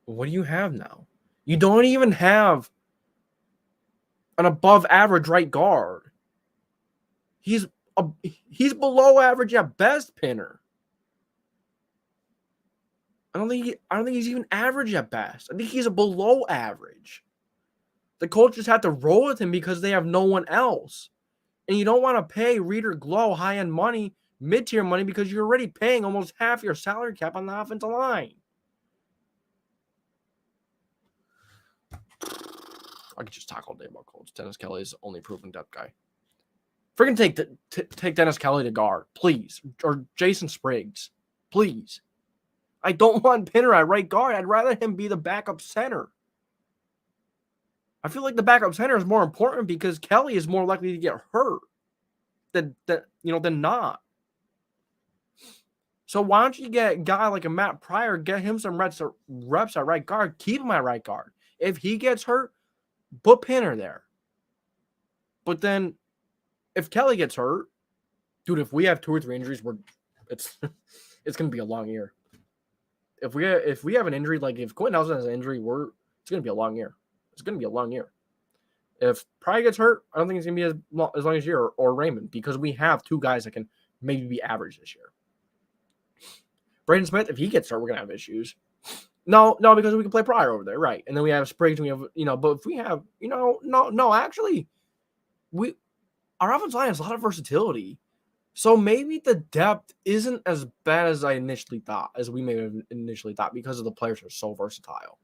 what do you have now? You don't even have an above average right guard. He's below average at best, Pinner. I don't think he's even average at best. I think he's a below average. The Colts just have to roll with him because they have no one else. And you don't want to pay Reed or Glow high-end money, mid-tier money, because you're already paying almost half your salary cap on the offensive line. I could just talk all day about Colts. Dennis Kelly is the only proven depth guy. Freaking take Dennis Kelly to guard, please. Or Jason Spriggs, please. I don't want Pinner at right guard. I'd rather him be the backup center. I feel like the backup center is more important because Kelly is more likely to get hurt than not. So why don't you get a guy like a Matt Pryor, get him some reps at right guard, keep him at right guard. If he gets hurt, put Pinner there. But then if Kelly gets hurt, dude, if we have 2 or 3 injuries, it's going to be a long year. If we have an injury, like if Quentin Nelson has an injury, it's going to be a long year. It's going to be a long year. If Pryor gets hurt, I don't think it's going to be as long as year or Raymond, because we have 2 guys that can maybe be average this year. Braden Smith, if he gets hurt, we're going to have issues. No, because we can play Pryor over there, right? And then we have Spriggs, and we have, but if we have, actually, our offensive line has a lot of versatility. So maybe the depth isn't as bad as we may have initially thought, because of the players are so versatile.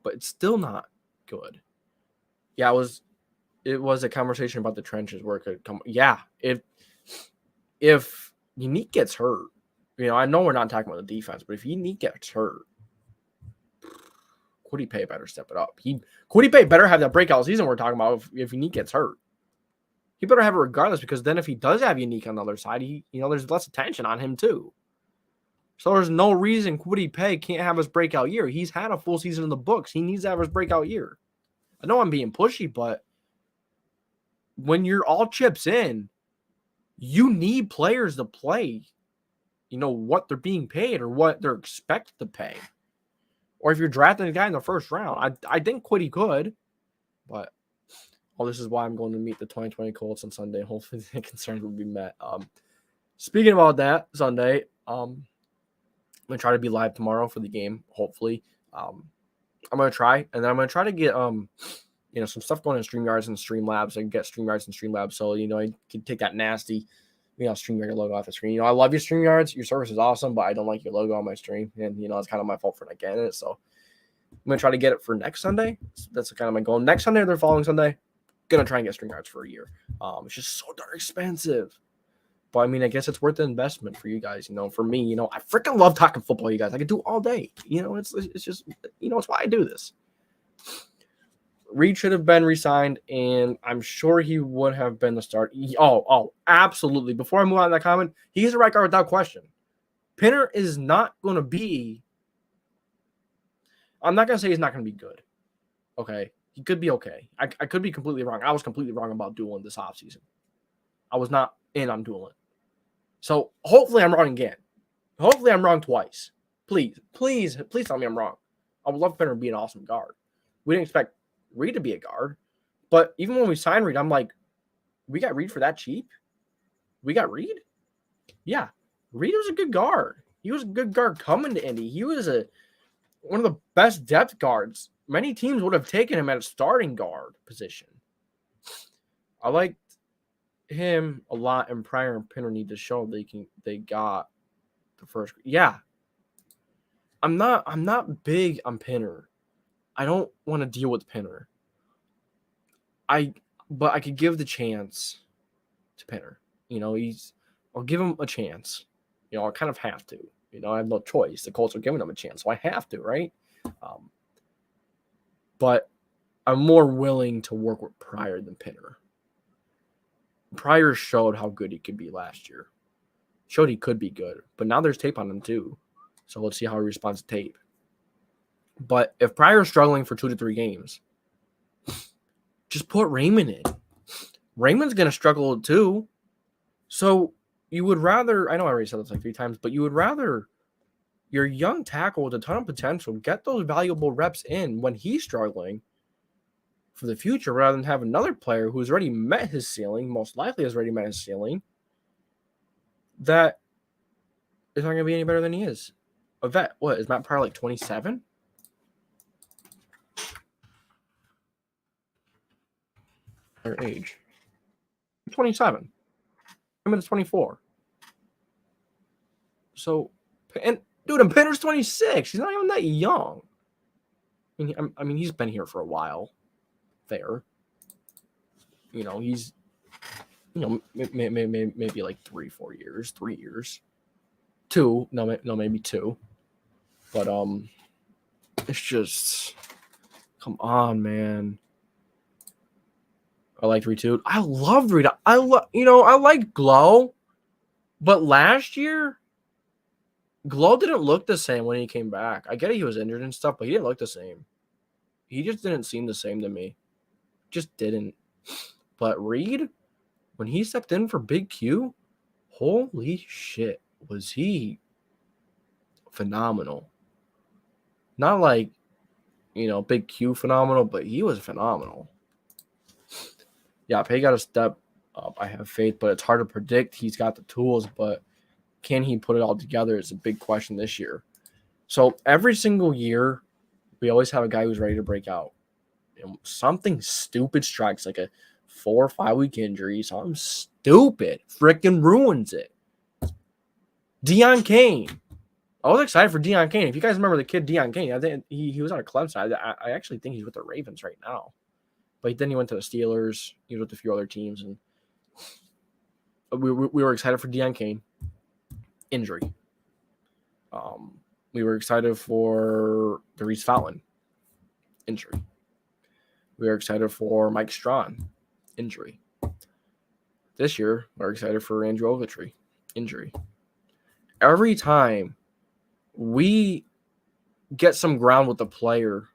But it's still not good. Yeah, it was a conversation about the trenches where it could come. Yeah, if Unique gets hurt, I know we're not talking about the defense, but if Unique gets hurt, Kwity Paye better step it up. Kwity Paye better have that breakout season we're talking about if Unique gets hurt. He better have it regardless, because then if he does have Unique on the other side, there's less attention on him too. So there's no reason Kwity Paye can't have his breakout year. He's had a full season in the books. He needs to have his breakout year. I know I'm being pushy, but when you're all chips in, you need players to play, what they're being paid or what they're expected to pay. Or if you're drafting a guy in the first round, I think Kwity could, but this is why I'm going to meet the 2020 Colts on Sunday. Hopefully the concerns will be met. Speaking about that, Sunday, I'm going to try to be live tomorrow for the game, hopefully. I'm going to try, and then I'm going to try to get some stuff going in StreamYards and Streamlabs. I can get StreamYards and Streamlabs, so I can take that nasty StreamYard logo off the screen. I love your StreamYards. Your service is awesome, but I don't like your logo on my stream, and it's kind of my fault for not getting it. So I'm going to try to get it for next Sunday. That's kind of my goal. Next Sunday or the following Sunday, going to try and get StreamYards for a year. It's just so darn expensive. But, I guess it's worth the investment for you guys. For me, I freaking love talking football, you guys. I could do it all day. It's just, it's why I do this. Reed should have been re-signed, and I'm sure he would have been the start. Absolutely. Before I move on to that comment, he's the right guard without question. Pinner is not going to be – I'm not going to say he's not going to be good. Okay? He could be okay. I could be completely wrong. I was completely wrong about Doolin this offseason. I was not in on Doolin. So hopefully I'm wrong again. Hopefully I'm wrong twice. Please tell me I'm wrong. I would love Pinner to be an awesome guard. We didn't expect Reed to be a guard, but even when we signed Reed, I'm like, we got Reed for that cheap? We got Reed? Yeah, Reed was a good guard. He was a good guard coming to Indy. He was one of the best depth guards. Many teams would have taken him at a starting guard position. I liked him a lot, and Pryor and Pinner need to show they got the first. Yeah, I'm not big on Pinner. I don't want to deal with Pinner. But I could give the chance to Pinner. I'll give him a chance. I kind of have to. I have no choice. The Colts are giving him a chance, so I have to, right? But I'm more willing to work with Pryor than Pinner. Pryor showed how good he could be last year. Showed he could be good, but now there's tape on him too. So let's see how he responds to tape. But if Pryor's struggling for 2 to 3 games, just put Raymond in. Raymond's going to struggle too. So you would rather, I know I already said this like 3 times, but you would rather your young tackle with a ton of potential get those valuable reps in when he's struggling for the future, rather than have another player who's already met his ceiling, most likely has already met his ceiling, that is not going to be any better than he is. A vet. What, is Matt Pryor like 27? Their age. 27. I'm at 24. So, and dude, and Pinner's 26. He's not even that young. I mean, he's been here for a while. There. He's, maybe like 3 years. 3 years. 2. No, maybe 2. But, it's just, come on, man. I like Reed too. I love Reed. I like Glow, but last year, Glow didn't look the same when he came back. I get it, he was injured and stuff, but he didn't look the same. He just didn't seem the same to me. Just didn't. But Reed, when he stepped in for Big Q, holy shit, was he phenomenal. Not like, Big Q phenomenal, but he was phenomenal. Yeah, Paye got to step up. I have faith, but it's hard to predict. He's got the tools, but can he put it all together is a big question this year. So every single year, we always have a guy who's ready to break out. Something stupid strikes, like a 4 or 5 week injury. Something stupid freaking ruins it. Deion Kane. I was excited for Deion Kane. If you guys remember the kid Deion Kane, I think he was on a Clemson. I actually think he's with the Ravens right now. But then he went to the Steelers. He was with a few other teams, and we were excited for Deion Kane. Injury. We were excited for Darius Fountain. Injury. We were excited for Mike Strawn. Injury. This year, we're excited for Andrew Ogletree. Injury. Every time we get some ground with the player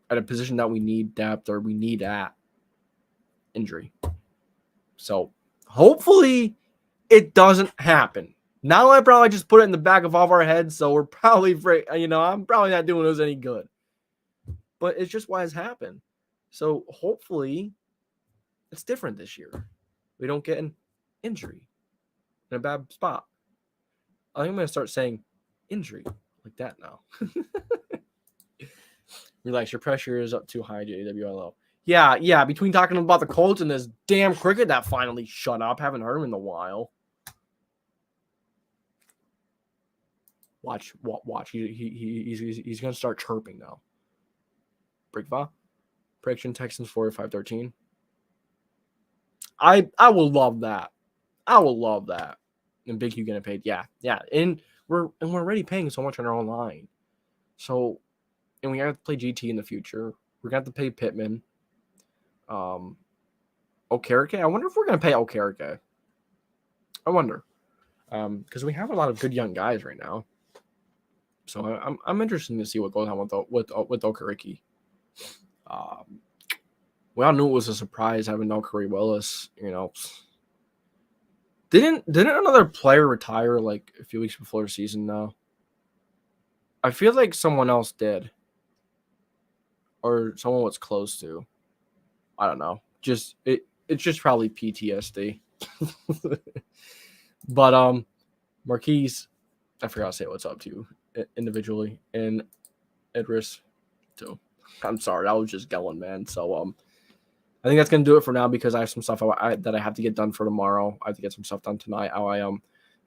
at a position that we need depth or we need at, injury. So hopefully it doesn't happen. Now I probably just put it in the back of all of our heads, so we're probably, I'm probably not doing us any good. But it's just what has happened. So hopefully it's different this year. We don't get an injury in a bad spot. I think I'm going to start saying injury like that now. Relax, your pressure is up too high, JWLO. Yeah, between talking about the Colts and this damn cricket that finally shut up. Haven't heard him in a while. Watch. He's going to start chirping now. Brickva. Prediction Texans 45-13. I will love that. I will love that. And Big Hugh getting paid. Yeah. And we're already paying so much on our own line. So, and we have to play GT in the future. We're going to have to pay Pittman. Okereke. I wonder if we're going to pay Okereke. I wonder. Because we have a lot of good young guys right now. So I'm interested to see what goes on with Okereke. We all knew it was a surprise having no Curry Willis. Didn't another player retire like a few weeks before the season now? I feel like someone else did. Or someone was close to. I don't know. It's just probably PTSD. But Marquise, I forgot to say what's up to you individually, and Idris too. I'm sorry, I was just going, man. So I think that's gonna do it for now because I have some stuff that I have to get done for tomorrow. I have to get some stuff done tonight. I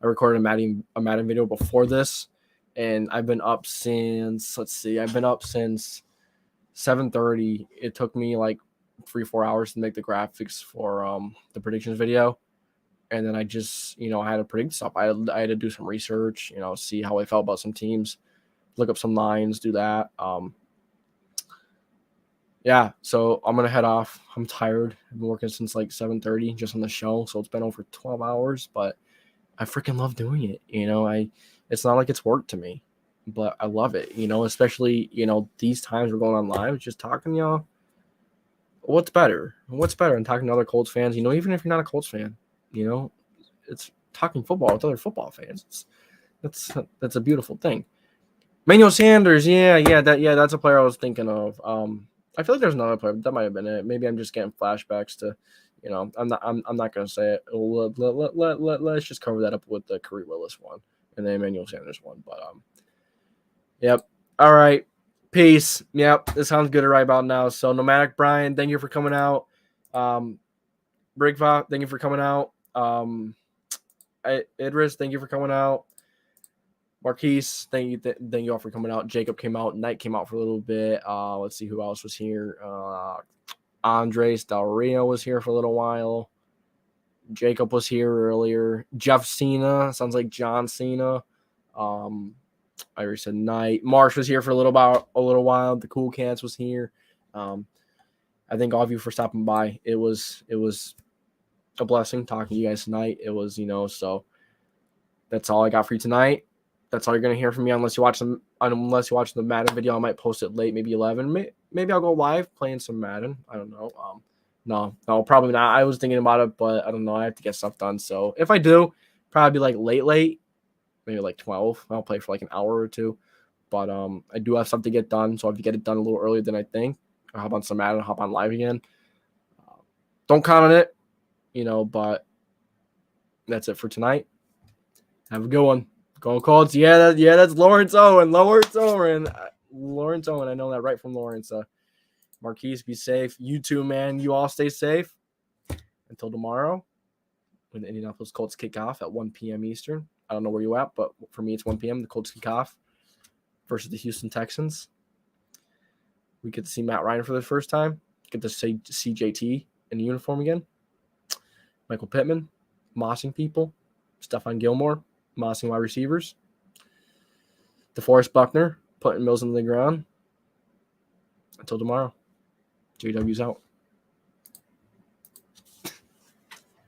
recorded a Madden video before this, and I've been up since 7:30. It took me like 3-4 hours to make the graphics for the predictions video. And then I just, I had to predict stuff. I had to do some research, see how I felt about some teams, look up some lines, do that. Yeah, so I'm going to head off. I'm tired. I've been working since like 7:30 just on the show. So it's been over 12 hours, but I freaking love doing it. It's not like it's work to me, but I love it, especially, these times we're going on live, just talking to y'all. What's better? What's better than talking to other Colts fans? Even if you're not a Colts fan, it's talking football with other football fans. That's a beautiful thing. Manuel Sanders, that's a player I was thinking of. I feel like there's another player. That might have been it. Maybe I'm just getting flashbacks to, I'm not gonna say it. Let's just cover that up with the Curry Willis one and the Emmanuel Sanders one. But yep. All right. Peace. Yep. This sounds good right about now. So Nomadic Brian, thank you for coming out. Brigva, thank you for coming out. Idris, thank you for coming out. Marquise, thank you all for coming out. Jacob came out. Knight came out for a little bit. Let's see who else was here. Andres Del Rio was here for a little while. Jacob was here earlier. Jeff Cena, sounds like John Cena. I already said Knight. Marsh was here for a little while. The Cool Cats was here. I thank all of you for stopping by. It was a blessing talking to you guys tonight. It was, so that's all I got for you tonight. That's all you're gonna hear from me unless you watch the Madden video. I might post it late, maybe 11. Maybe I'll go live playing some Madden. I don't know. No, probably not. I was thinking about it, but I don't know. I have to get stuff done. So if I do, probably like late, maybe like 12. I'll play for like an hour or two. But I do have stuff to get done. So if you get it done a little earlier than I think, I'll hop on some Madden, hop on live again. Don't count on it, but that's it for tonight. Have a good one. Go Colts. Yeah, that's Lawrence Owen. Lawrence Owen. I know that right from Lawrence. Marquise, be safe. You too, man. You all stay safe. Until tomorrow, when the Indianapolis Colts kick off at 1 p.m. Eastern. I don't know where you're at, but for me, it's 1 p.m. The Colts kick off versus the Houston Texans. We get to see Matt Ryan for the first time. Get to see JT in uniform again. Michael Pittman, mossing people. Stephon Gilmore, mossing wide receivers. DeForest Buckner, putting Mills into the ground. Until tomorrow, JW's out.